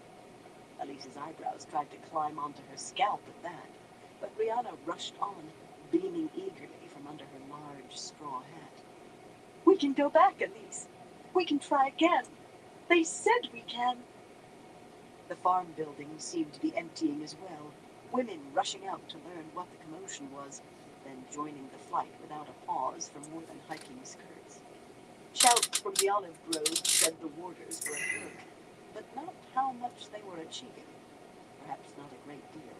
C: Elise's eyebrows tried to climb onto her scalp at that, but Rihanna rushed on, beaming eagerly from under her large straw hat. "We can go back, Elise. We can try again. They said we can." The farm buildings seemed to be emptying as well, women rushing out to learn what the commotion was, then joining the flight without a pause for more than hiking skirts. Shouts from the olive groves said the warders were at work, but not how much they were achieving. Perhaps not a great deal.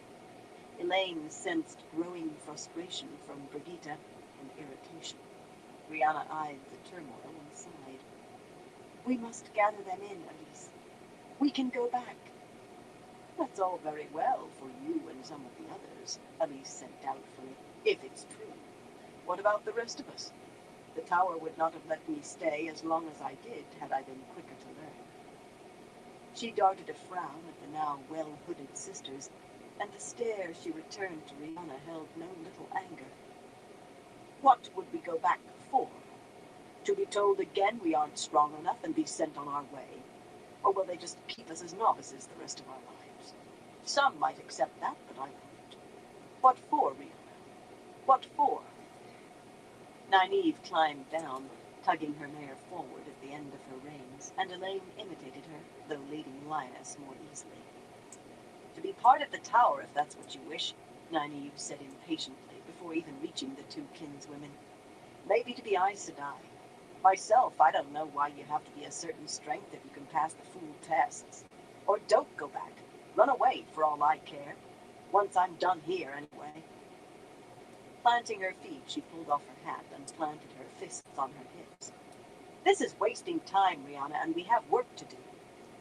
C: Elaine sensed growing frustration from Brigitte and irritation. Rihanna eyed the turmoil and sighed. "We must gather them in, Elise. We can go back." "That's all very well for you and some of the others," Elise said doubtfully, "if it's true. What about the rest of us? The tower would not have let me stay as long as I did had I been quicker to learn. She darted a frown at the now well-hooded sisters, and the stare she returned to Rihanna held no little anger. What would we go back for? To be told again we aren't strong enough and be sent on our way? Or will they just keep us as novices the rest of our lives? Some might accept that, but I won't. What for, Rihanna? What for? Nynaeve climbed down, tugging her mare forward at the end of her reins, and Elaine imitated her, though leading Lioness more easily. To be part of the tower, if that's what you wish, Nynaeve said impatiently, before even reaching the two kinswomen. Maybe to be Aes Sedai. Myself, I don't know why you have to be a certain strength if you can pass the fool tests. Or don't go back. Run away, for all I care. Once I'm done here, anyway. Planting her feet, she pulled off her hat and planted her fists on her hips. This is wasting time, Rihanna, and we have work to do.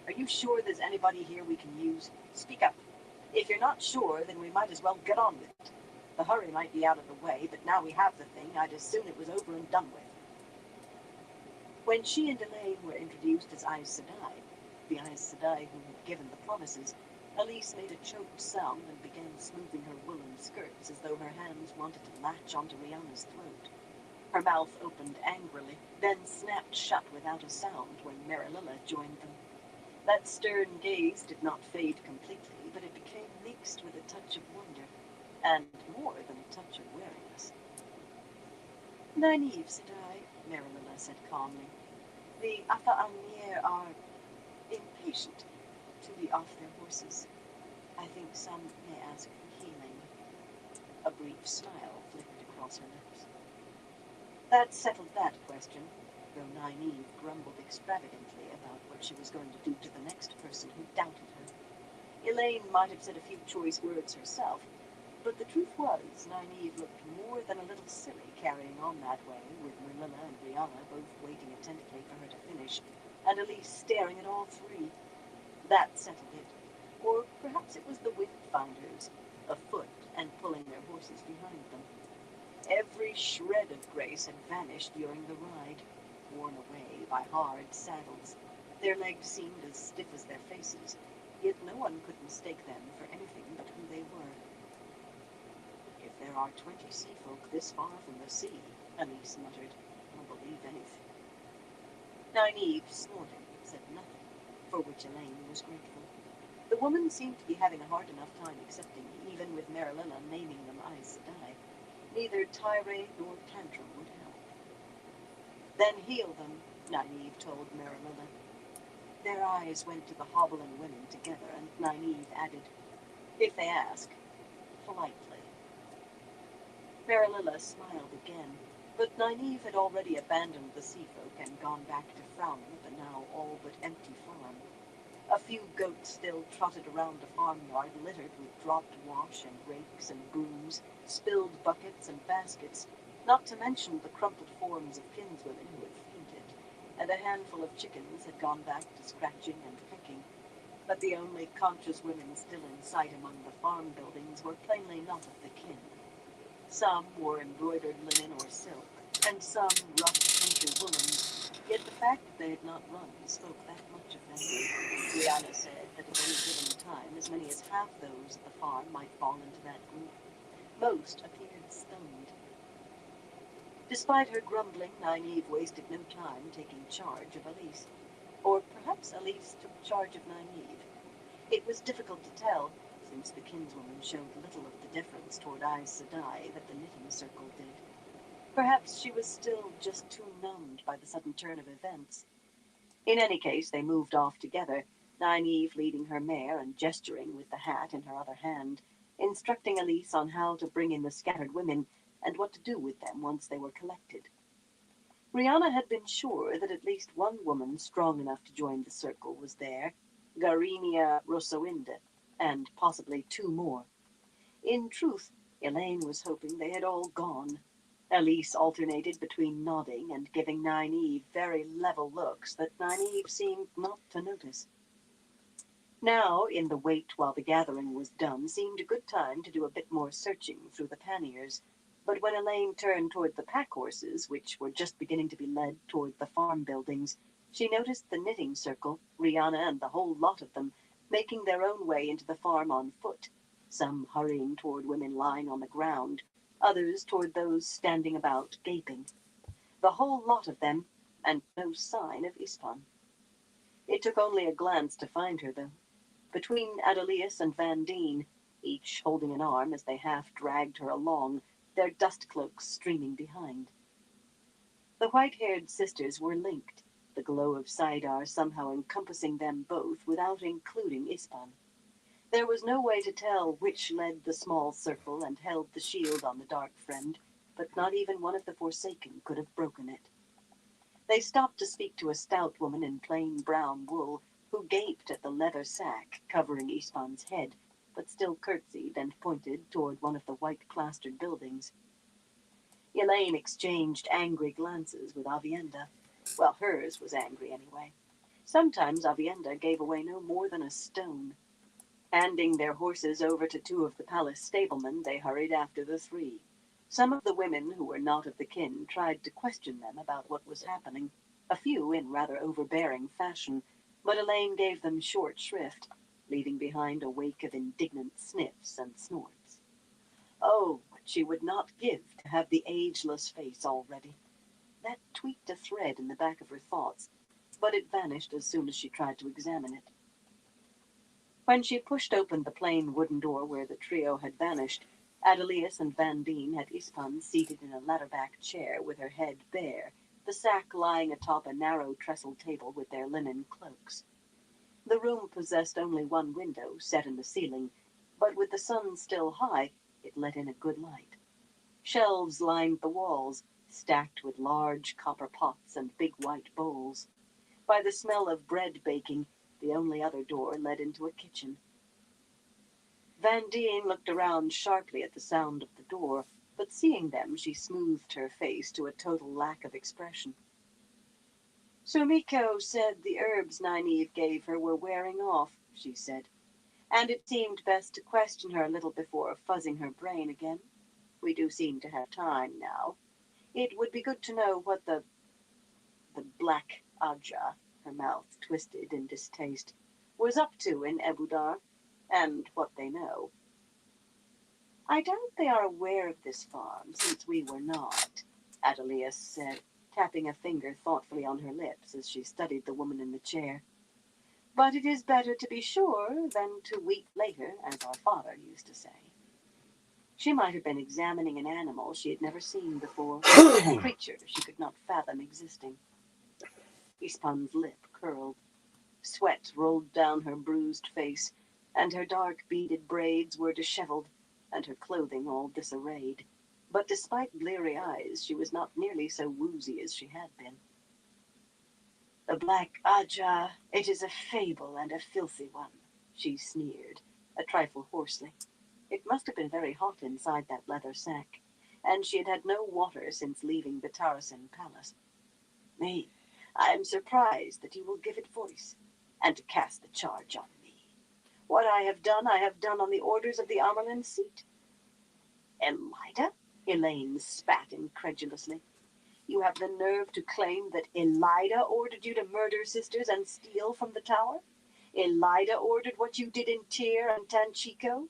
C: Are you sure there's anybody here we can use? Speak up. If you're not sure, then we might as well get on with it. The hurry might be out of the way, but now we have the thing, I'd as soon it was over and done with. When she and Elaine were introduced as Aes Sedai, the Aes Sedai who had given the promises, Elise made a choked sound and began smoothing her woolen skirts as though her hands wanted to latch onto Rihanna's throat. Her mouth opened angrily, then snapped shut without a sound when Marililla joined them. That stern gaze did not fade completely, but it became mixed with a touch of wonder, and more than a touch of wariness. Nynaeve, Sedai, Marililla said calmly. The Atha'alnir are impatient to be off their horses. I think some may ask for healing. A brief smile flickered across her lips. That settled that question, though Nynaeve grumbled extravagantly about what she was going to do to the next person who doubted her. Elaine might have said a few choice words herself, but the truth was, Nynaeve looked more than a little silly carrying on that way, with Marilla and Rihanna both waiting attentively for her to finish, and Elise staring at all three. That settled it. Or perhaps it was the Windfinders, afoot and pulling their horses behind them. Every shred of grace had vanished during the ride, worn away by hard saddles. Their legs seemed as stiff as their faces, yet no one could mistake them for anything but who they were. If there are 20 sea folk this far from the sea, Elise muttered, I'll believe anything. Nynaeve snorted, but said nothing, for which Elaine was grateful. The woman seemed to be having a hard enough time accepting, even with Marililla naming them Aes Sedai. Neither tirade nor tantrum would help. Then heal them, Nynaeve told Marililla. Their eyes went to the hobbling women together, and Nynaeve added, if they ask, politely. Marililla smiled again, but Nynaeve had already abandoned the sea folk and gone back to frowning at the now all but empty farm. A few goats still trotted around the farmyard littered with dropped wash and rakes and brooms, spilled buckets and baskets, not to mention the crumpled forms of kinswomen who had fainted, and a handful of chickens had gone back to scratching and pecking. But the only conscious women still in sight among the farm buildings were plainly not of the kin. Some wore embroidered linen or silk, and some rough country woolens, yet the fact that they had not run spoke that much of them. Rihanna said that at any given time, as many as half those at the farm might fall into that group. Most appeared stunned. Despite her grumbling, Nynaeve wasted no time taking charge of Elise. Or perhaps Elise took charge of Nynaeve. It was difficult to tell, since the kinswoman showed little of the deference toward Aes Sedai that the knitting circle did. Perhaps she was still just too numbed by the sudden turn of events. In any case, they moved off together, Nynaeve leading her mare and gesturing with the hat in her other hand, instructing Elise on how to bring in the scattered women and what to do with them once they were collected. Rihanna had been sure that at least one woman strong enough to join the circle was there, Garinia Rosoinde, and possibly two more. In truth, Elaine was hoping they had all gone. Elise alternated between nodding and giving Nynaeve very level looks that Nynaeve seemed not to notice. Now, in the wait while the gathering was done, seemed a good time to do a bit more searching through the panniers. But when Elaine turned toward the pack horses, which were just beginning to be led toward the farm buildings, she noticed the knitting circle, Rihanna and the whole lot of them, making their own way into the farm on foot, some hurrying toward women lying on the ground, others toward those standing about gaping. The whole lot of them, and no sign of Ispan. It took only a glance to find her, though. Between Adelius and Van Deen, each holding an arm as they half-dragged her along, their dust cloaks streaming behind. The white-haired sisters were linked, the glow of Saidar somehow encompassing them both without including Ispan. There was no way to tell which led the small circle and held the shield on the dark friend, but not even one of the Forsaken could have broken it. They stopped to speak to a stout woman in plain brown wool, who gaped at the leather sack covering Ispan's head, but still curtsied and pointed toward one of the white-plastered buildings. Elaine exchanged angry glances with Avienda. Well, hers was angry anyway. Sometimes Avienda gave away no more than a stone. Handing their horses over to two of the palace stablemen, they hurried after the three. Some of the women who were not of the kin tried to question them about what was happening, a few in rather overbearing fashion, but Elaine gave them short shrift, leaving behind a wake of indignant sniffs and snorts. Oh, but she would not give to have the ageless face already. That tweaked a thread in the back of her thoughts, but it vanished as soon as she tried to examine it. When she pushed open the plain wooden door where the trio had vanished, Adelius and Van Deen had Ispan seated in a ladder-back chair with her head bare, the sack lying atop a narrow trestle table with their linen cloaks. The room possessed only one window, set in the ceiling, but with the sun still high, it let in a good light. Shelves lined the walls, stacked with large copper pots and big white bowls. By the smell of bread baking, the only other door led into a kitchen. Van Deen looked around sharply at the sound of the door, but seeing them, she smoothed her face to a total lack of expression. Sumiko said the herbs Nynaeve gave her were wearing off, she said, and it seemed best to question her a little before fuzzing her brain again. We do seem to have time now. It would be good to know what the Black Aja, her mouth twisted in distaste, was up to in Ebudar, and what they know. I doubt they are aware of this farm, since we were not, Adelius said, tapping a finger thoughtfully on her lips as she studied the woman in the chair. But it is better to be sure than to weep later, as our father used to say. She might have been examining an animal she had never seen before, a creature she could not fathom existing. Ispan's lip curled. Sweat rolled down her bruised face, and her dark beaded braids were disheveled, and her clothing all disarrayed. But despite bleary eyes, she was not nearly so woozy as she had been. The Black Aja, it is a fable and a filthy one, she sneered, a trifle hoarsely. It must have been very hot inside that leather sack, and she had had no water since leaving the Tarasin palace. Me, I am surprised that you will give it voice, and to cast the charge on me. What I have done on the orders of the Amerlin seat. Elida? Elaine spat incredulously. You have the nerve to claim that Elida ordered you to murder sisters and steal from the tower? Elida ordered what you did in Tyr and Tanchico?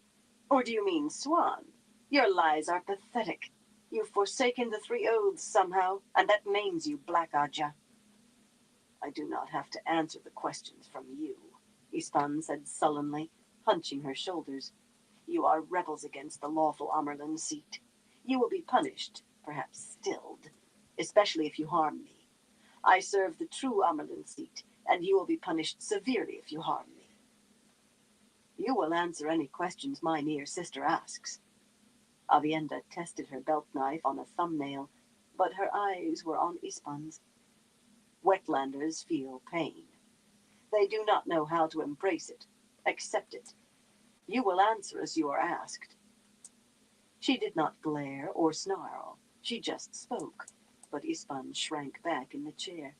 C: Or do you mean Swan? Your lies are pathetic. You've forsaken the three oaths somehow, and that names you Black Aja. I do not have to answer the questions from you, Ispan said sullenly, hunching her shoulders. You are rebels against the lawful Amerlin seat. You will be punished, perhaps stilled, especially if you harm me. I serve the true Amerlin seat, and you will be punished severely if you harm me. You will answer any questions my near sister asks. Avienda tested her belt knife on a thumbnail, but her eyes were on Ispan's. Wetlanders feel pain. They do not know how to embrace it, accept it. You will answer as you are asked. She did not glare or snarl. She just spoke, but Ispan shrank back in the chair.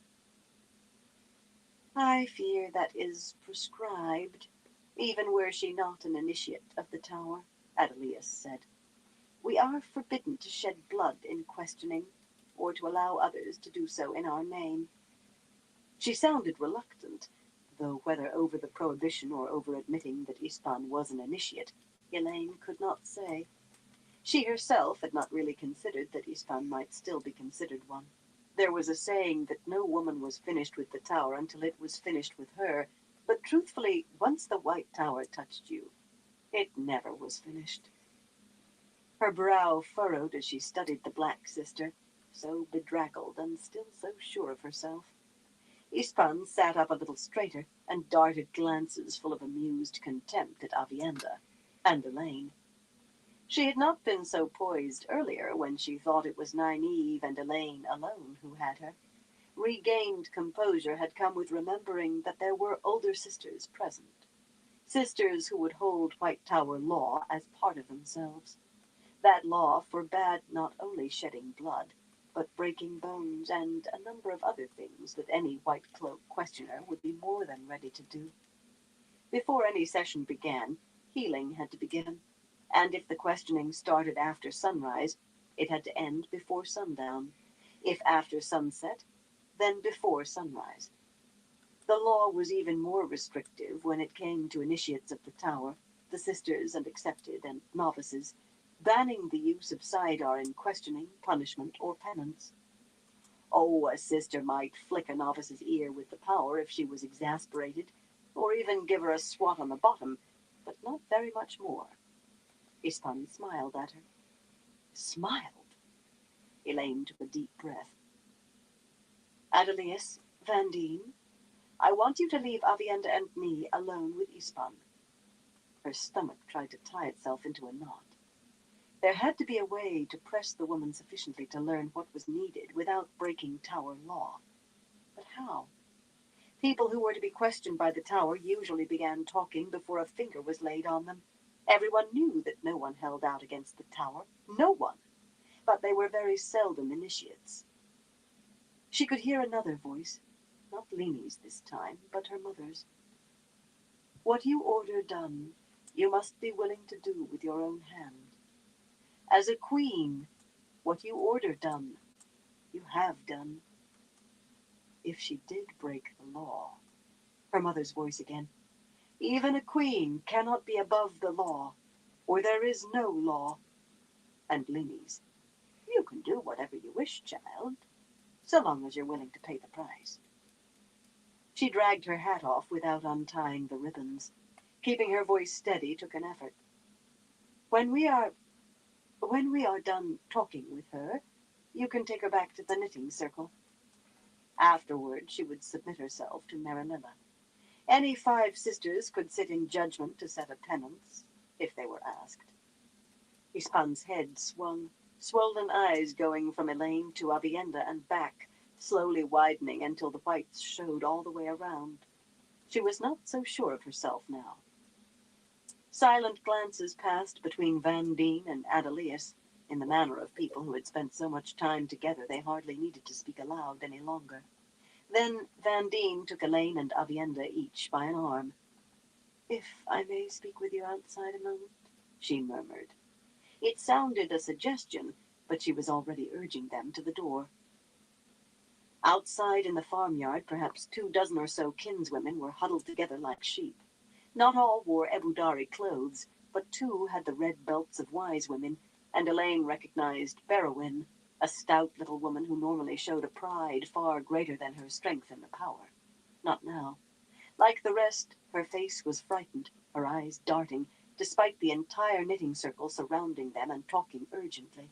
C: I fear that is prescribed, even were she not an initiate of the tower, Adelius said. We are forbidden to shed blood in questioning, or to allow others to do so in our name. She sounded reluctant, though whether over the prohibition or over admitting that Ispan was an initiate, Elaine could not say. She herself had not really considered that Ispan might still be considered one. There was a saying that no woman was finished with the tower until it was finished with her, but truthfully, once the White Tower touched you, it never was finished. Her brow furrowed as she studied the Black Sister, so bedraggled and still so sure of herself. Ispan sat up a little straighter and darted glances full of amused contempt at Avienda and Elaine. She had not been so poised earlier when she thought it was Nynaeve and Elaine alone who had her. Regained composure had come with remembering that there were older sisters present. Sisters who would hold White Tower law as part of themselves. That law forbade not only shedding blood, but breaking bones and a number of other things that any White Cloak questioner would be more than ready to do. Before any session began, healing had to begin, and if the questioning started after sunrise, it had to end before sundown. If after sunset, then before sunrise. The law was even more restrictive when it came to initiates of the tower, the sisters and accepted, and novices, banning the use of Saidar in questioning, punishment, or penance. Oh, a sister might flick a novice's ear with the power if she was exasperated, or even give her a swat on the bottom, but not very much more. Ispan smiled at her. Smiled? Elaine took a deep breath. Adelius, Vandine, I want you to leave Avienda and me alone with Ispan. Her stomach tried to tie itself into a knot. There had to be a way to press the woman sufficiently to learn what was needed without breaking Tower law. But how? People who were to be questioned by the Tower usually began talking before a finger was laid on them. Everyone knew that no one held out against the Tower. No one. But they were very seldom initiates. She could hear another voice, not Lenie's this time, but her mother's. What you order done, you must be willing to do with your own hand. As a queen, what you order done, you have done. If she did break the law. Her mother's voice again. Even a queen cannot be above the law, or there is no law. And Lenie's. You can do whatever you wish, child, so long as you're willing to pay the price. She dragged her hat off without untying the ribbons. Keeping her voice steady took an effort. When we are done talking with her, you can take her back to the knitting circle. Afterward, she would submit herself to Marinilla. Any 5 sisters could sit in judgment to set a penance, if they were asked. Ispan's head swung, swollen eyes going from Elaine to Avienda and back, slowly widening until the whites showed all the way around. She was not so sure of herself now. Silent glances passed between Vandine and Adelius, in the manner of people who had spent so much time together they hardly needed to speak aloud any longer. Then Vandine took Elaine and Avienda each by an arm. "If I may speak with you outside a moment," she murmured. It sounded a suggestion, but she was already urging them to the door. Outside in the farmyard, perhaps 24 or so kinswomen were huddled together like sheep. Not all wore Ebudari clothes, but 2 had the red belts of wise women, and Elaine recognized Berowyn, a stout little woman who normally showed a pride far greater than her strength and the power. Not now. Like the rest, her face was frightened, her eyes darting, despite the entire knitting circle surrounding them and talking urgently.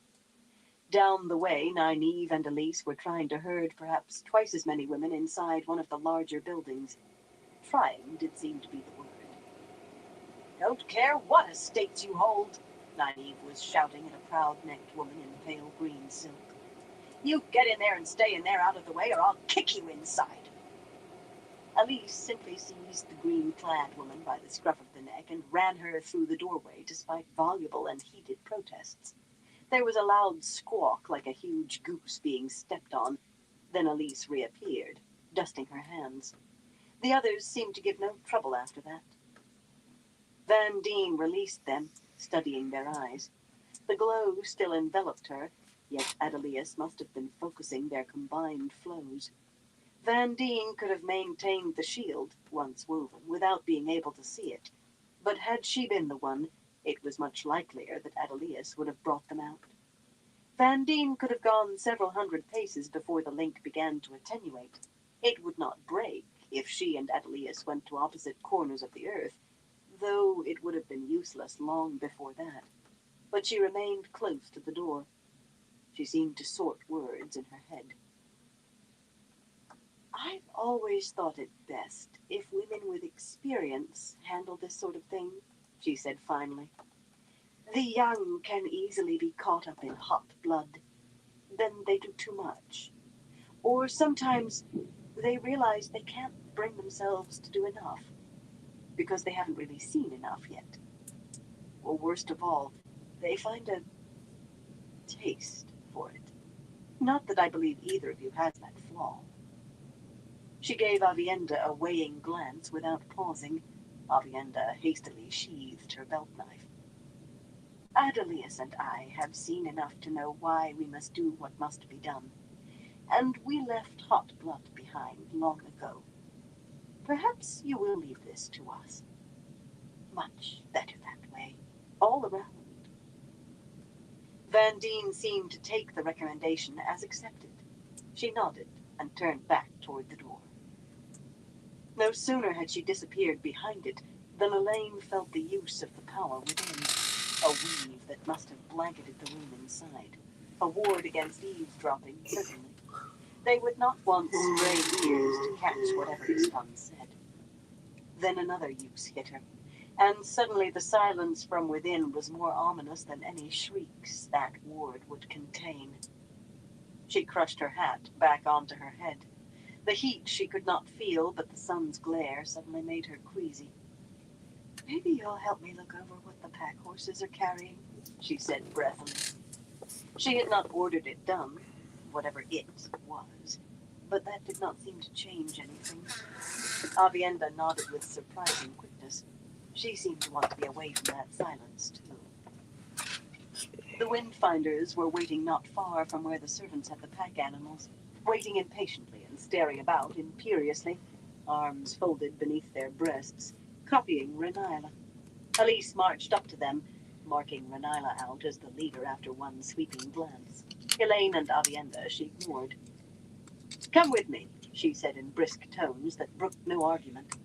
C: Down the way, Nynaeve and Elise were trying to herd perhaps twice as many women inside one of the larger buildings. Trying did seem to be the word. "Don't care what estates you hold," Nynaeve was shouting at a proud-necked woman in pale green silk. "You get in there and stay in there out of the way, or I'll kick you inside." Elise simply seized the green-clad woman by the scruff of the neck and ran her through the doorway despite voluble and heated protests. There was a loud squawk like a huge goose being stepped on. Then Elise reappeared, dusting her hands. The others seemed to give no trouble after that. Vandine released them, studying their eyes. The glow still enveloped her, yet Adelius must have been focusing their combined flows. Vandine could have maintained the shield, once woven, without being able to see it. But had she been the one, it was much likelier that Adelius would have brought them out. Vandine could have gone several hundred paces before the link began to attenuate. It would not break if she and Adelius went to opposite corners of the earth, though it would have been useless long before that. But she remained close to the door. She seemed to sort words in her head. I've always thought it best if women with experience handle this sort of thing, she said finally. The young can easily be caught up in hot blood. Then they do too much. Or sometimes they realize they can't bring themselves to do enough because they haven't really seen enough yet. Or worst of all, they find a taste for it. Not that I believe either of you has that flaw. She gave Avienda a weighing glance without pausing. Avienda hastily sheathed her belt knife. Adelius and I have seen enough to know why we must do what must be done, and we left hot blood behind long ago. Perhaps you will leave this to us. Much better that way, all around. Vandine seemed to take the recommendation as accepted. She nodded and turned back toward the door. No sooner had she disappeared behind it than Elaine felt the use of the power within, a weave that must have blanketed the room inside, a ward against eavesdropping, certainly. They would not want stray ears to catch whatever Ispan said. Then another use hit her, and suddenly the silence from within was more ominous than any shrieks that ward would contain. She crushed her hat back onto her head. The heat she could not feel, but the sun's glare suddenly made her queasy. Maybe you'll help me look over what the pack horses are carrying, she said breathlessly. She had not ordered it done, whatever it was, but that did not seem to change anything. Avienda nodded with surprising quickness. She seemed to want to be away from that silence, too. The windfinders were waiting not far from where the servants had the pack animals, waiting impatiently and staring about imperiously, arms folded beneath their breasts, copying Renila. Elise marched up to them, marking Renila out as the leader after one sweeping glance. Elaine and Avienda she ignored. Come with me, she said in brisk tones that brooked no argument.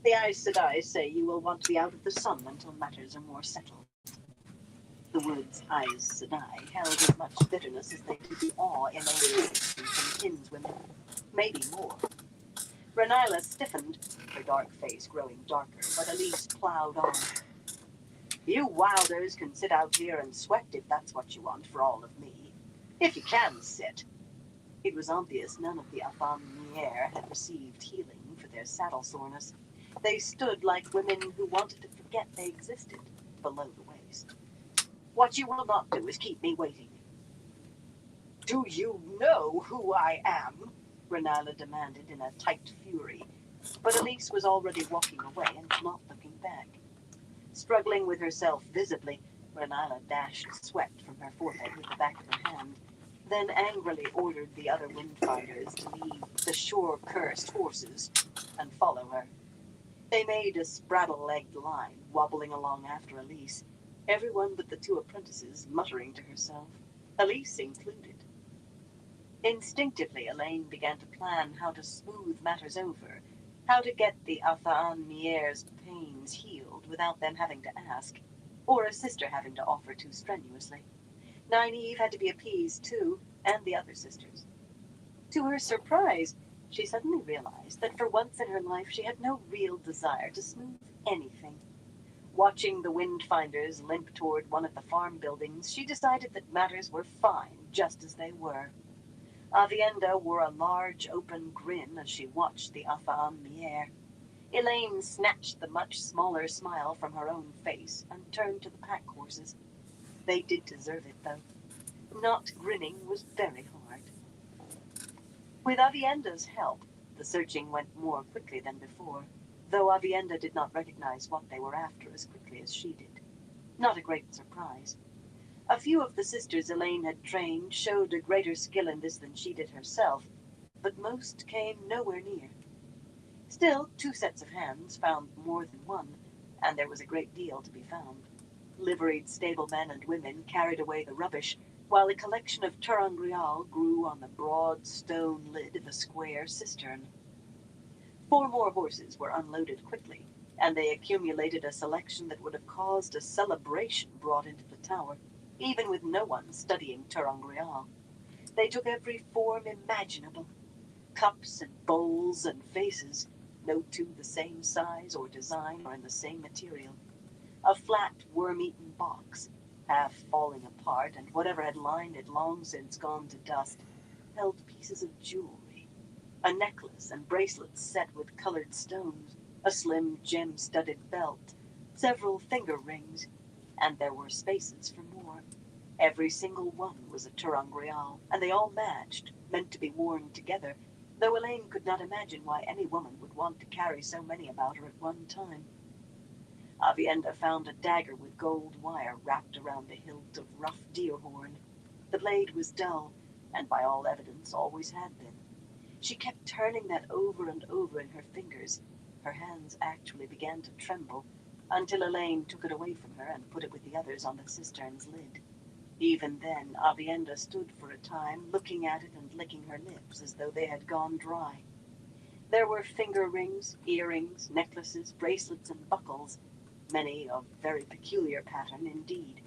C: The Aes Sedai say you will want to be out of the sun until matters are more settled. The words Aes Sedai held as much bitterness as they did the awe in Elaine's from kinswomen. Maybe more. Renila stiffened, her dark face growing darker, but Elise plowed on. You wilders can sit out here and sweat if that's what you want for all of me. If you can sit. It was obvious none of the Afan Nier had received healing for their saddle soreness. They stood like women who wanted to forget they existed, below the waist. What you will not do is keep me waiting. Do you know who I am? Renala demanded in a tight fury. But Elise was already walking away and not looking back. Struggling with herself visibly, Renala dashed sweat from her forehead with the back of her hand, then angrily ordered the other windfinders to leave the shore-cursed horses and follow her. They made a spraddle-legged line, wobbling along after Elise, everyone but the two apprentices muttering to herself, Elise included. Instinctively, Elaine began to plan how to smooth matters over, how to get the Afaan Nier's pains healed without them having to ask, or a sister having to offer too strenuously. Nynaeve had to be appeased, too, and the other sisters. To her surprise, she suddenly realized that for once in her life she had no real desire to smooth anything. Watching the windfinders limp toward one of the farm buildings, she decided that matters were fine just as they were. Avienda wore a large open grin as she watched the Afaan Nier. Elaine snatched the much smaller smile from her own face and turned to the pack horses. They did deserve it, though. Not grinning was very hard. With Avienda's help, the searching went more quickly than before, though Avienda did not recognize what they were after as quickly as she did. Not a great surprise. A few of the sisters Elaine had trained showed a greater skill in this than she did herself, but most came nowhere near. Still, 2 sets of hands found more than one, and there was a great deal to be found. Liveried stablemen and women carried away the rubbish, while a collection of turangrial grew on the broad stone lid of a square cistern. 4 more horses were unloaded quickly, and they accumulated a selection that would have caused a celebration brought into the tower, even with no one studying turangrial. They took every form imaginable, cups and bowls and faces, no 2 the same size or design or in the same material. A flat, worm-eaten box, half falling apart, and whatever had lined it long since gone to dust, held pieces of jewelry. A necklace and bracelets set with colored stones, a slim gem-studded belt, several finger rings, and there were spaces for more. Every single one was a turangrial, and they all matched, meant to be worn together, though Elaine could not imagine why any woman would want to carry so many about her at one time. Avienda found a dagger with gold wire wrapped around the hilt of rough deer horn. The blade was dull, and by all evidence always had been. She kept turning that over and over in her fingers. Her hands actually began to tremble, until Elaine took it away from her and put it with the others on the cistern's lid. Even then, Avienda stood for a time, looking at it and licking her lips as though they had gone dry. There were finger rings, earrings, necklaces, bracelets, and buckles, many of very peculiar pattern indeed.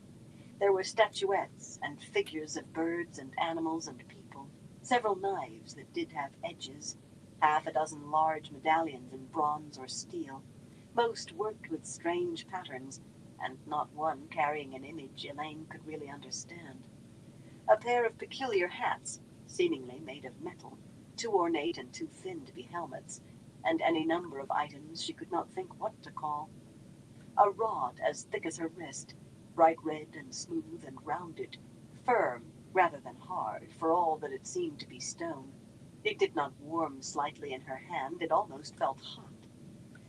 C: There were statuettes and figures of birds and animals and people, several knives that did have edges, 6 large medallions in bronze or steel, most worked with strange patterns, and not one carrying an image Elaine could really understand. A pair of peculiar hats, seemingly made of metal, too ornate and too thin to be helmets, and any number of items she could not think what to call. A rod as thick as her wrist, bright red and smooth and rounded, firm rather than hard, for all that it seemed to be stone. It did not warm slightly in her hand, it almost felt hot.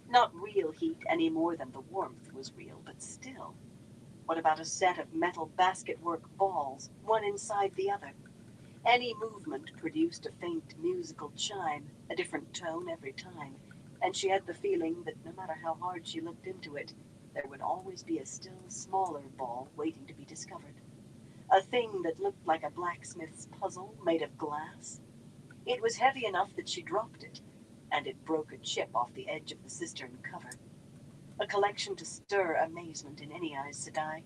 C: Not real heat any more than the warmth was real, but still. What about a set of metal basketwork balls, one inside the other? Any movement produced a faint musical chime, a different tone every time, and she had the feeling that no matter how hard she looked into it, there would always be a still smaller ball waiting to be discovered. A thing that looked like a blacksmith's puzzle made of glass. It was heavy enough that she dropped it, and it broke a chip off the edge of the cistern cover. A collection to stir amazement in any Aes Sedai.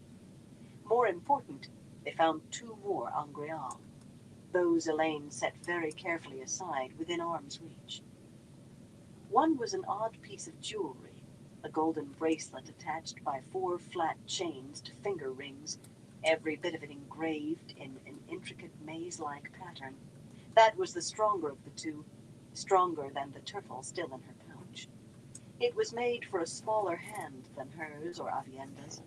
C: More important, they found 2 more Angreal. Those Elaine set very carefully aside, within arm's reach. One was an odd piece of jewelry, a golden bracelet attached by 4 flat chains to finger rings, every bit of it engraved in an intricate maze-like pattern. That was the stronger of the 2, stronger than the turtle still in her pouch. It was made for a smaller hand than hers or Avienda's.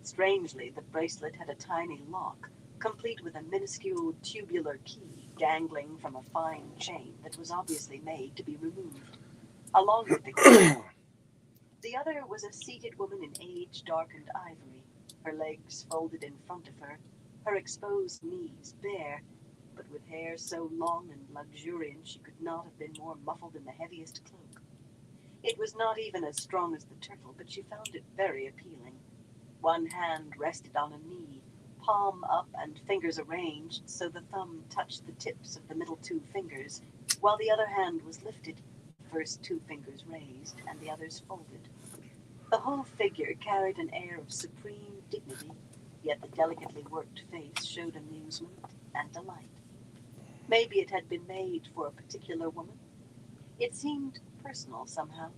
C: Strangely, the bracelet had a tiny lock, complete with a minuscule tubular key dangling from a fine chain that was obviously made to be removed. Along with the key, the other was a seated woman in age-darkened ivory, her legs folded in front of her, her exposed knees bare, but with hair so long and luxuriant she could not have been more muffled in the heaviest cloak. It was not even as strong as the turtle, but she found it very appealing. One hand rested on a knee, palm up and fingers arranged so the thumb touched the tips of the middle 2 fingers, while the other hand was lifted, the first 2 fingers raised and the others folded. The whole figure carried an air of supreme dignity, yet the delicately worked face showed amusement and delight. Maybe it had been made for a particular woman. It seemed personal somehow.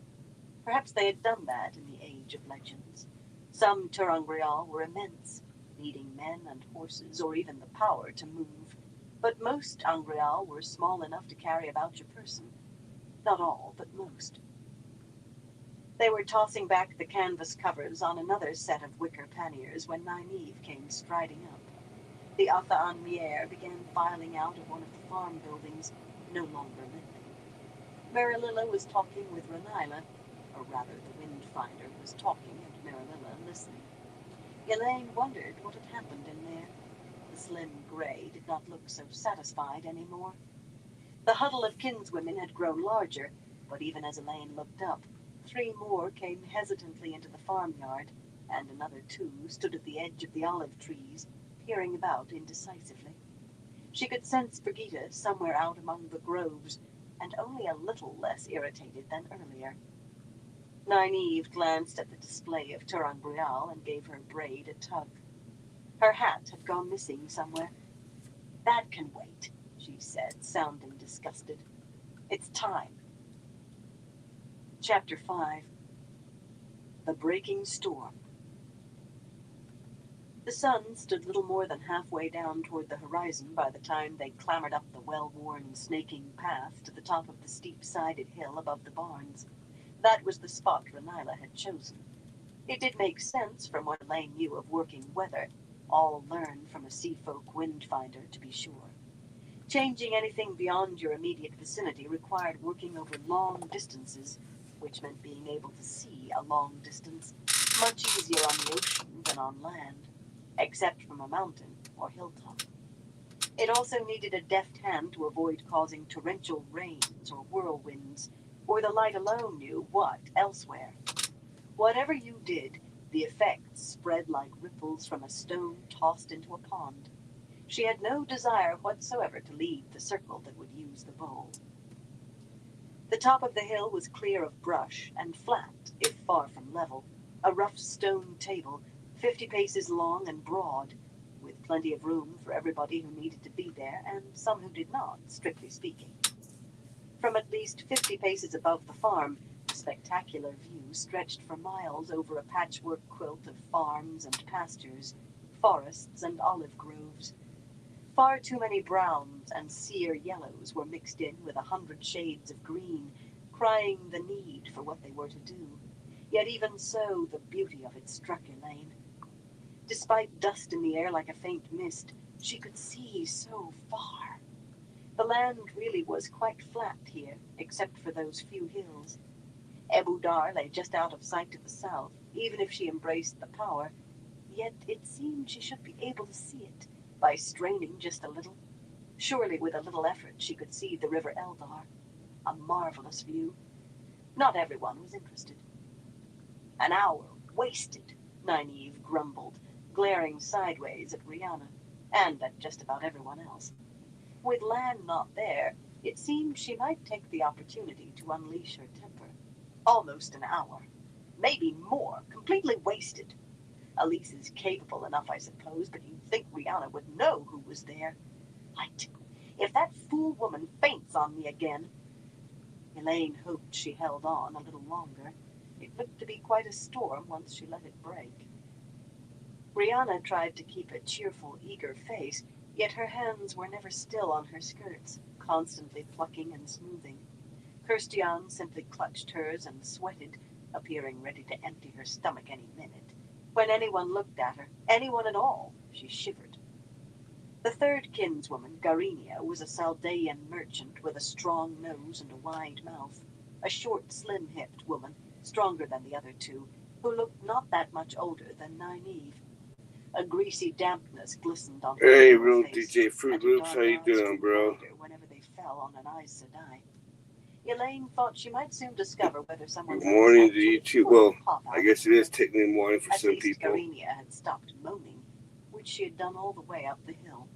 C: Perhaps they had done that in the age of legends. Some turangrial were immense, needing men and horses or even the power to move, but most angrial were small enough to carry about your person. Not all, but most. They were tossing back the canvas covers on another set of wicker panniers when Nynaeve came striding up. The Atha Anmier began filing out of one of the farm buildings, no longer limping. Marililla was talking with Renila, or rather the Windfinder was talking and Marililla listening. Elaine wondered what had happened in there. The slim grey did not look so satisfied anymore. The huddle of kinswomen had grown larger, but even as Elaine looked up, 3 more came hesitantly into the farmyard, and another 2 stood at the edge of the olive trees, peering about indecisively. She could sense Brigitte somewhere out among the groves, and only a little less irritated than earlier. Nynaeve glanced at the display of Turan Boreal and gave her braid a tug. Her hat had gone missing somewhere. "That can wait," she said, sounding disgusted. "It's time." Chapter 5. The Breaking Storm. The sun stood little more than halfway down toward the horizon by the time they clambered up the well-worn, snaking path to the top of the steep-sided hill above the barns. That was the spot Renila had chosen. It did make sense from what Elaine knew of working weather, all learned from a sea-folk wind-finder, to be sure. Changing anything beyond your immediate vicinity required working over long distances, which meant being able to see a long distance, much easier on the ocean than on land, except from a mountain or hilltop. It also needed a deft hand to avoid causing torrential rains or whirlwinds, or the light alone knew what elsewhere. Whatever you did, the effects spread like ripples from a stone tossed into a pond. She had no desire whatsoever to leave the circle that would use the bowl. The top of the hill was clear of brush and flat, if far from level, a rough stone table, 50 paces long and broad, with plenty of room for everybody who needed to be there, and some who did not, strictly speaking. From at least 50 paces above the farm, the spectacular view stretched for miles over a patchwork quilt of farms and pastures, forests and olive groves. Far too many browns and sere yellows were mixed in with 100 shades of green, crying the need for what they were to do. Yet even so, the beauty of it struck Elaine. Despite dust in the air like a faint mist, she could see so far. The land really was quite flat here, except for those few hills. Ebu Dar lay just out of sight to the south, even if she embraced the power, yet it seemed she should be able to see it by straining just a little. Surely with a little effort she could see the river Eldar. A marvelous view. Not everyone was interested. "An hour wasted," Nynaeve grumbled, glaring sideways at Rihanna, and at just about everyone else. With Lan not there, it seemed she might take the opportunity to unleash her temper. Almost an hour. Maybe more. Completely wasted. Elise is capable enough, I suppose, but you'd think Rihanna would know who was there. Light. If that fool woman faints on me again. Elaine hoped she held on a little longer. It looked to be quite a storm once she let it break. Rihanna tried to keep a cheerful, eager face, yet her hands were never still on her skirts, constantly plucking and smoothing. Kirstian simply clutched hers and sweated, appearing ready to empty her stomach any minute. When anyone looked at her, anyone at all, she shivered. The third kinswoman, Garinia, was a Saldaean merchant with a strong nose and a wide mouth. A short, slim-hipped woman, stronger than the other 2, who looked not that much older than Nynaeve. A greasy dampness glistened on her
B: Hey,
C: pale
B: real
C: face,
B: DJ Fruit
C: and her
B: Loops,
C: dark
B: how you
C: eyes
B: doing,
C: grew
B: bro?
C: wider whenever they fell on an Aes Sedai. Elaine thought she might soon discover whether someone
B: Good morning to
C: actually
B: you too.
C: would
B: Well,
C: pop
B: I
C: out
B: guess
C: of
B: it is
C: her.
B: technically morning for
C: At
B: some
C: least
B: people.
C: Garinia had stopped moaning, which she had done all the way up the hill.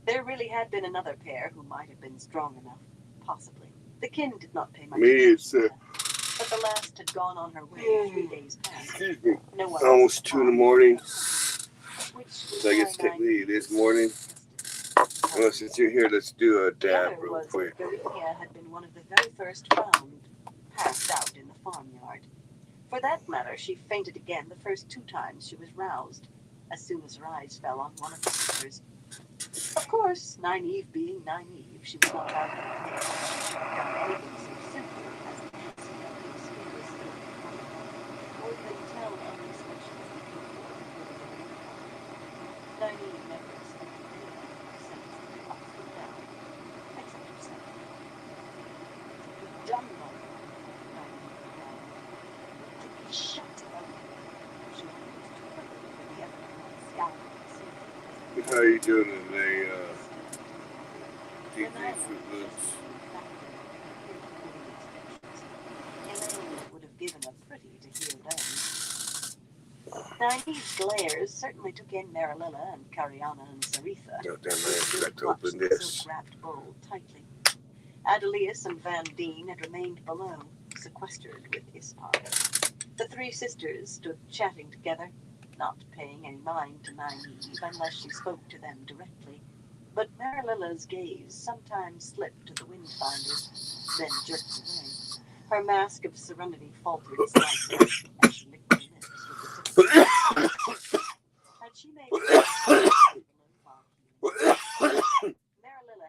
C: There really had been another pair who might have been strong enough, possibly. The kin did not pay much
B: Me, it's
C: attention to that, but the last had gone on her way 3 days past.
B: excuse me,
C: No one
B: almost 2 in the morning.
C: which was
B: So I guess
C: why
B: technically it
C: Nynaeve
B: is morning.
C: insisted.
B: Well, since you're here, let's do a
C: The
B: dab
C: other
B: real
C: was
B: quick.
C: that Garinia had been one of the very first found, passed out in the farmyard. For that matter, she fainted again the first 2 times she was roused, as soon as her eyes fell on one of the sisters. Of course, Nynaeve being Nynaeve, she was not out of her head. She should have done anything so simple as to see a big spear still coming, or even tell Elise what she was looking for before the day was out. Nynaeve never expected anyone to have sense to up or down, except herself. "Be done, Mother," Nynaeve cried. "To be shut up." She almost turned for the other one, scowling, simply because
B: How are you doing today,
C: The
B: DJ
C: man
B: Fruit
C: just
B: Loops?
C: looked back at her with cold expressions. Elaine would have given a pretty to hear those. Nynaeve's glares certainly took in Marililla and Cariana and Saritha,
B: Oh, damn,
C: who
B: I
C: still
B: forgot to
C: clutched
B: open
C: the
B: this.
C: silk-wrapped bowl tightly. Adelius and Van Deen had remained below, sequestered with Ispar. The three sisters stood chatting together, not paying any mind to Nynaeve unless she spoke to them directly. But Marililla's gaze sometimes slipped to the windfinders, then jerked away. Her mask of serenity faltered slightly as she licked her lips with the tip of her tongue. Had she made Marililla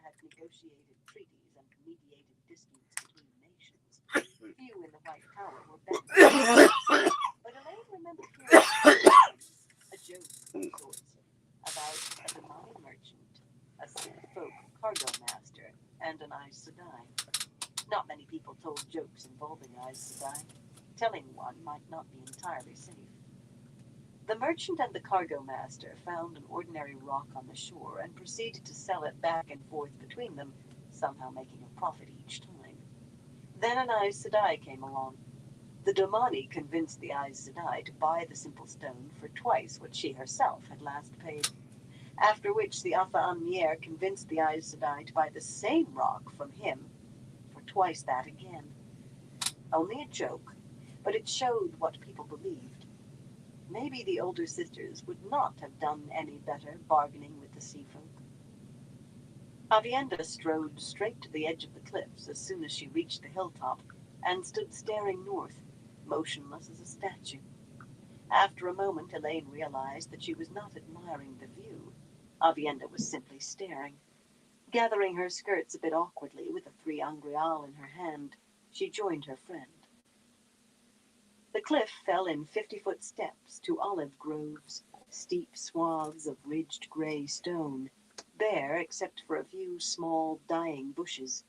C: had negotiated treaties and mediated disputes between nations. Few in the White Tower were better. But Elaine remembered hearing a joke of sorts about a Damani merchant, a Sea Folk cargo master, and an Aes Sedai. Not many people told jokes involving Aes Sedai. Telling one might not be entirely safe. The merchant and the cargo master found an ordinary rock on the shore and proceeded to sell it back and forth between them, somehow making a profit each time. Then an Aes Sedai came along. The Domani convinced the Aes Sedai to buy the simple stone for twice what she herself had last paid, after which the Afa Anmier convinced the Aes Sedai to buy the same rock from him for twice that again. Only a joke, but it showed what people believed. Maybe the older sisters would not have done any better bargaining with the sea folk. Avienda strode straight to the edge of the cliffs as soon as she reached the hilltop and stood staring north, motionless as a statue. After a moment, Elaine realized that she was not admiring the view. Avienda was simply staring. Gathering her skirts a bit awkwardly with the 3 angreal in her hand, she joined her friend. The cliff fell in 50-foot steps to olive groves, steep swaths of ridged gray stone, bare except for a few small, dying bushes.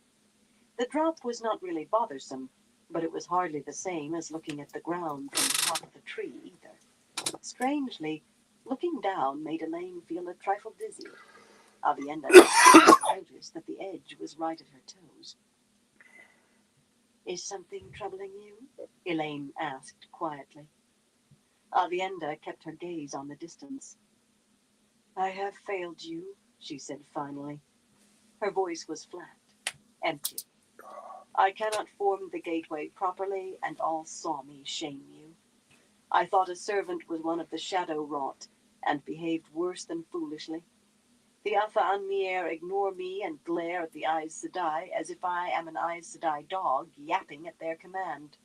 C: The drop was not really bothersome, but it was hardly the same as looking at the ground from the top of the tree either. Strangely, looking down made Elaine feel a trifle dizzy. Avienda noticed that the edge was right at her toes. "Is something troubling you?" Elaine asked quietly. Avienda kept her gaze on the distance. "I have failed you," she said finally. Her voice was flat, empty. "I cannot form the gateway properly, and all saw me shame you. I thought a servant was one of the shadow wrought, and behaved worse than foolishly. The Afa Anmier ignore me and glare at the Aes Sedai as if I am an Aes Sedai dog yapping at their command.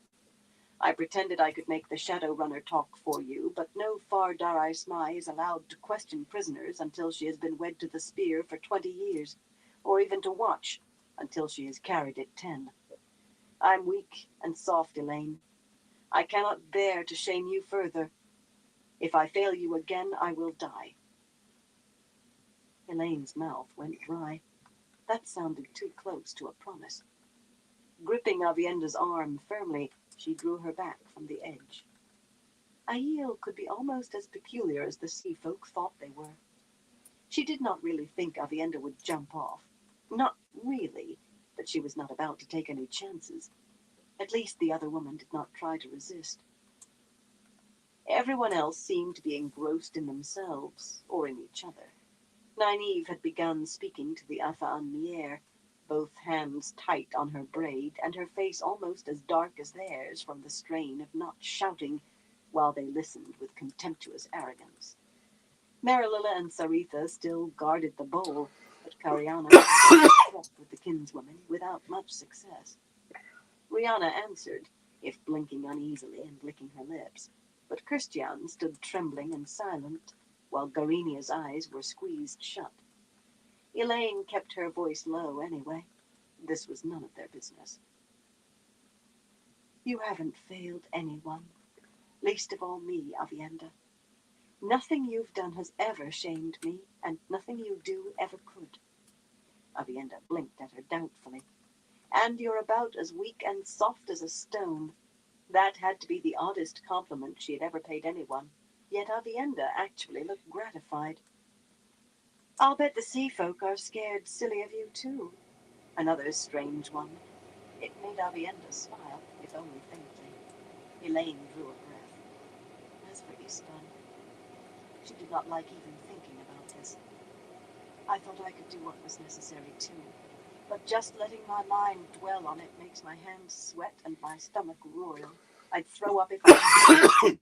C: I pretended I could make the Shadow Runner talk for you, but no Far Dar Ismai is allowed to question prisoners until she has been wed to the spear for 20 years, or even to watch until she has carried it 10. I'm weak and soft, Elaine. I cannot bear to shame you further. If I fail you again, I will die." Elaine's mouth went dry. That sounded too close to a promise. Gripping Avienda's arm firmly, she drew her back from the edge. Aiel could be almost as peculiar as the sea folk thought they were. She did not really think Avienda would jump off. Not really, but she was not about to take any chances. At least the other woman did not try to resist. Everyone else seemed to be engrossed in themselves, or in each other. Nynaeve had begun speaking to the Afa Anmier, both hands tight on her braid, and her face almost as dark as theirs from the strain of not shouting, while they listened with contemptuous arrogance. Marililla and Saritha still guarded the bowl, but Cariana talked with the kinswoman without much success. Rihanna answered, if blinking uneasily and licking her lips, but Christian stood trembling and silent, while Garinia's eyes were squeezed shut. Elaine kept her voice low anyway. This was none of their business. "You haven't failed anyone, least of all me, Avienda. Nothing you've done has ever shamed me, and nothing you do ever could." Avienda blinked at her doubtfully. "And you're about as weak and soft as a stone." That had to be the oddest compliment she had ever paid anyone, yet Avienda actually looked gratified. I'll bet the sea folk are scared silly of you, too. Another strange one. It made Avienda smile, if only faintly. Elaine drew a breath. As for Ispan, she did not like even thinking about this. I thought I could do what was necessary, too. But just letting my mind dwell on it makes my hands sweat and my stomach roil. I'd throw up if I...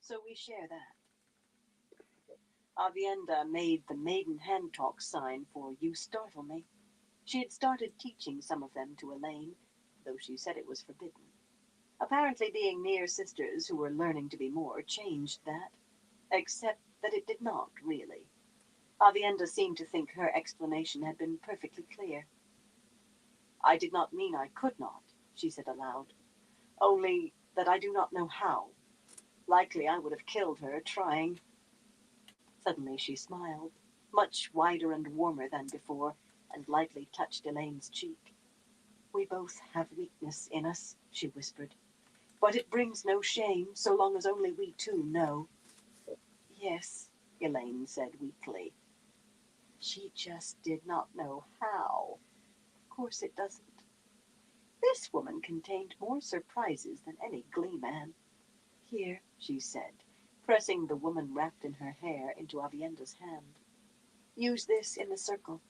C: So we share that. Avienda made the maiden hand talk sign for "You startle me." She had started teaching some of them to Elaine, though she said it was forbidden. Apparently being near sisters who were learning to be more changed that, except that it did not, really. Avienda seemed to think her explanation had been perfectly clear. "I did not mean I could not," she said aloud. "Only that I do not know how. Likely I would have killed her, trying." Suddenly she smiled, much wider and warmer than before, and lightly touched Elaine's cheek. "We both have weakness in us," she whispered. "But it brings no shame, so long as only we two know." "Yes," Elaine said weakly. She just did not know how. Of course it doesn't. This woman contained more surprises than any Glee man. "Here," she said, pressing the woman wrapped in her hair into Avienda's hand. "Use this in the circle."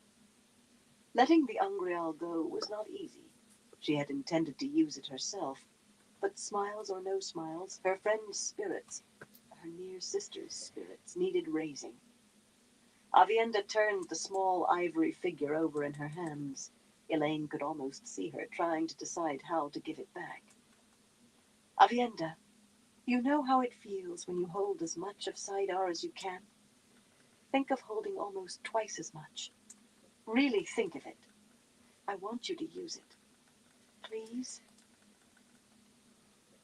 C: Letting the Angreal go was not easy. She had intended to use it herself, but smiles or no smiles, her friend's spirits, her near sister's spirits, needed raising. Avienda turned the small ivory figure over in her hands. Elaine could almost see her trying to decide how to give it back. "Avienda, you know how it feels when you hold as much of Saidar as you can? Think of holding almost twice as much. Really think of it. I want you to use it. Please?"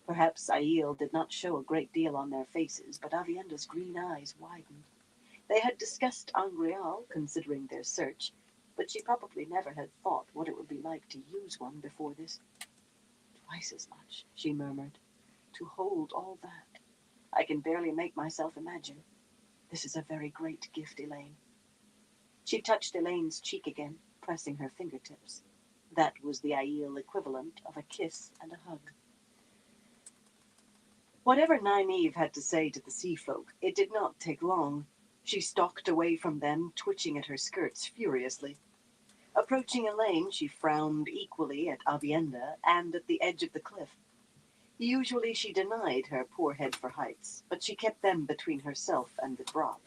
C: Perhaps Aiel did not show a great deal on their faces, but Avienda's green eyes widened. They had discussed Angreal, considering their search, but she probably never had thought what it would be like to use one before this. "Twice as much," she murmured. "To hold all that. I can barely make myself imagine. This is a very great gift, Elaine." She touched Elaine's cheek again, pressing her fingertips. That was the Aiel equivalent of a kiss and a hug. Whatever Nynaeve had to say to the sea folk, it did not take long. She stalked away from them, twitching at her skirts furiously. Approaching Elaine, she frowned equally at Avienda and at the edge of the cliff. Usually she denied her poor head for heights, but she kept them between herself and the drop.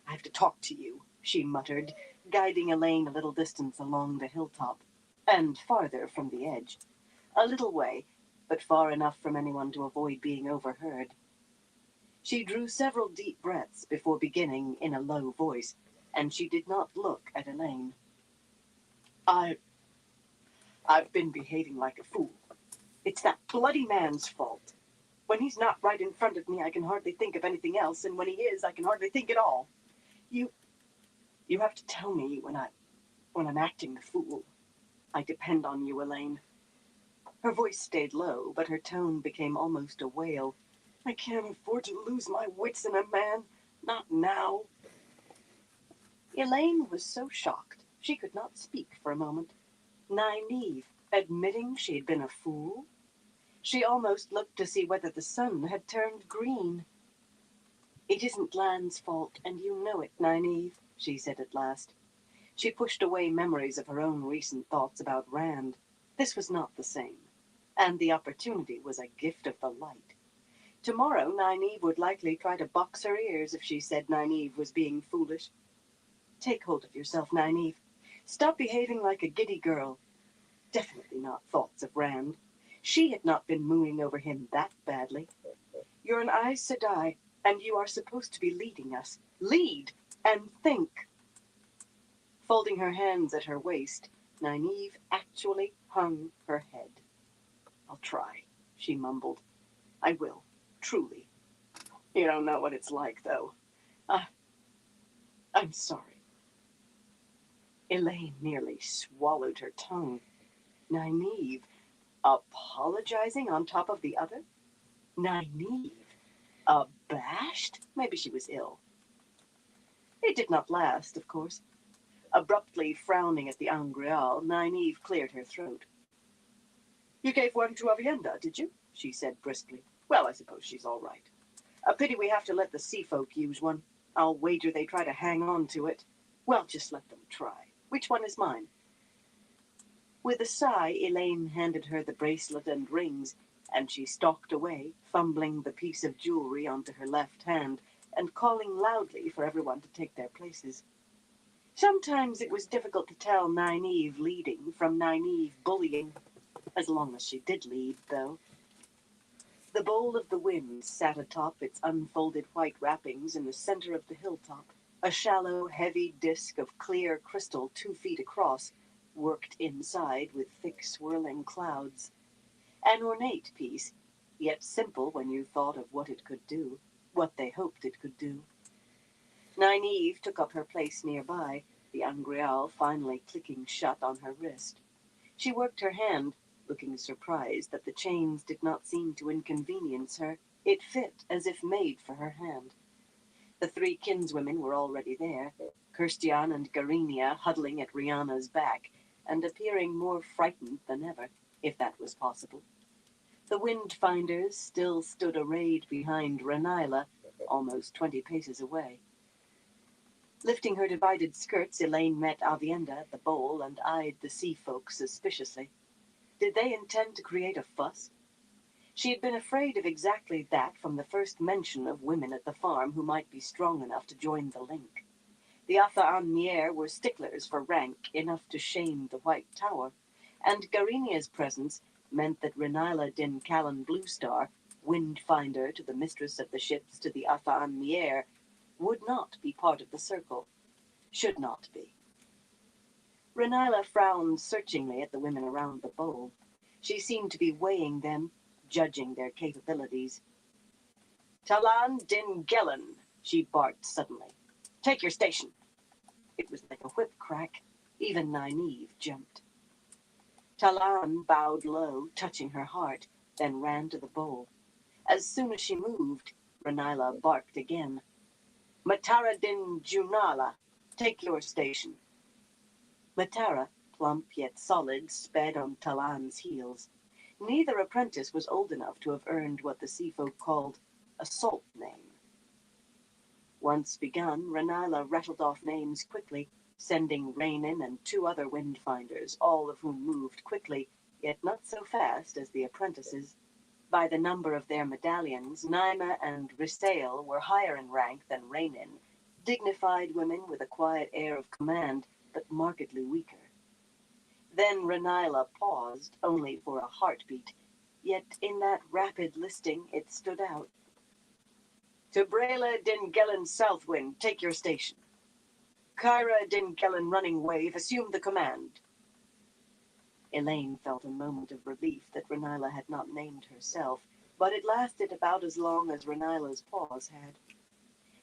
C: "I have to talk to you," she muttered, guiding Elaine a little distance along the hilltop, and farther from the edge. A little way, but far enough from anyone to avoid being overheard. She drew several deep breaths before beginning in a low voice, and she did not look at Elaine. I've been behaving like a fool. It's that bloody man's fault. When he's not right in front of me, I can hardly think of anything else, and when he is, I can hardly think at all. You have to tell me when I'm acting the fool. I depend on you, Elaine." Her voice stayed low, but her tone became almost a wail. "I can't afford to lose my wits in a man. Not now." Elaine was so shocked she could not speak for a moment. Nynaeve admitting she had been a fool? She almost looked to see whether the sun had turned green. "It isn't Lan's fault, and you know it, Nynaeve," she said at last. She pushed away memories of her own recent thoughts about Rand. This was not the same, and the opportunity was a gift of the light. Tomorrow, Nynaeve would likely try to box her ears if she said Nynaeve was being foolish. "Take hold of yourself, Nynaeve. Stop behaving like a giddy girl." Definitely not thoughts of Rand. She had not been mooning over him that badly. "You're an Aes Sedai, and you are supposed to be leading us. Lead and think." Folding her hands at her waist, Nynaeve actually hung her head. "I'll try," she mumbled. "I will, truly. You don't know what it's like, though. I'm sorry." Elaine nearly swallowed her tongue. Nynaeve apologizing on top of the other? Nynaeve abashed? Maybe she was ill. It did not last, of course. Abruptly frowning at the Angreal, Nynaeve cleared her throat. "You gave one to Avienda, did you?" she said briskly. "Well, I suppose she's all right. A pity we have to let the sea folk use one. I'll wager they try to hang on to it. Well, just let them try. Which one is mine?" With a sigh, Elaine handed her the bracelet and rings, and she stalked away, fumbling the piece of jewelry onto her left hand and calling loudly for everyone to take their places. Sometimes it was difficult to tell Nynaeve leading from Nynaeve bullying, as long as she did lead, though. The Bowl of the Wind sat atop its unfolded white wrappings in the center of the hilltop, a shallow, heavy disk of clear crystal 2 feet across, worked inside with thick swirling clouds. An ornate piece, yet simple when you thought of what it could do, what they hoped it could do. Nynaeve took up her place nearby, the Angreal finally clicking shut on her wrist. She worked her hand, looking surprised that the chains did not seem to inconvenience her. It fit as if made for her hand. The 3 kinswomen were already there, Kirstian and Garinia huddling at Rihanna's back, and appearing more frightened than ever, if that was possible. The Windfinders still stood arrayed behind Renila, almost 20 paces away. Lifting her divided skirts, Elaine met Avienda at the bowl and eyed the sea folk suspiciously. Did they intend to create a fuss? She had been afraid of exactly that from the first mention of women at the farm who might be strong enough to join the link. The Atha-an-Mier were sticklers for rank enough to shame the White Tower, and Garinia's presence meant that Renila Din Callan Bluestar, Windfinder to the mistress of the ships to the Atha-an-Mier, would not be part of the circle. Should not be. Renila frowned searchingly at the women around the bowl. She seemed to be weighing them, judging their capabilities. "Talan Din Gellin," she barked suddenly. "Take your station." It was like a whip crack. Even Nynaeve jumped. Talan bowed low, touching her heart, then ran to the bowl. As soon as she moved, Renila barked again. "Matara Din Junala, take your station." Matara, plump yet solid, sped on Talan's heels. Neither apprentice was old enough to have earned what the sea folk called a salt name. Once begun, Renila rattled off names quickly, sending Rainin and 2 other Windfinders, all of whom moved quickly, yet not so fast as the apprentices. By the number of their medallions, Naima and Risail were higher in rank than Rainin, dignified women with a quiet air of command, but markedly weaker. Then Renila paused, only for a heartbeat, yet in that rapid listing it stood out. "To Brela Din Gellin Southwind, take your station. Kyra Din Gellin Running Wave, assume the command." Elaine felt a moment of relief that Renila had not named herself, but it lasted about as long as Renila's pause had.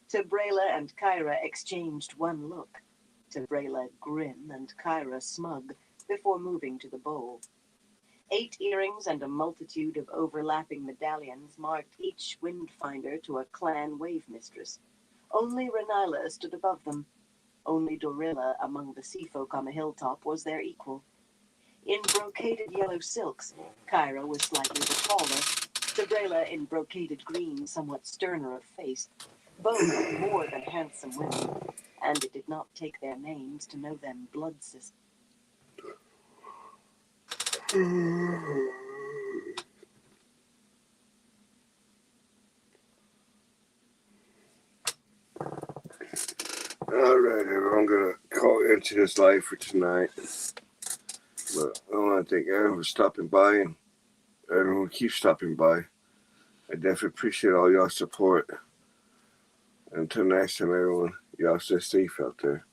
C: Tabrela and Kyra exchanged one look, Tabrela grim and Kyra smug, before moving to the bowl. 8 earrings and a multitude of overlapping medallions marked each Windfinder to a clan wave mistress. Only Renila stood above them. Only Dorilla among the sea folk on the hilltop was their equal. In brocaded yellow silks, Kyra was slightly the taller, Tabrela in brocaded green, somewhat sterner of face, both more than handsome women, and it did not take their names to know them blood sisters.
B: All right, everyone, I'm gonna call into this live for tonight. But I want to thank everyone for stopping by and everyone who keeps stopping by. I definitely appreciate all y'all's support. Until next time, everyone, y'all stay safe out there.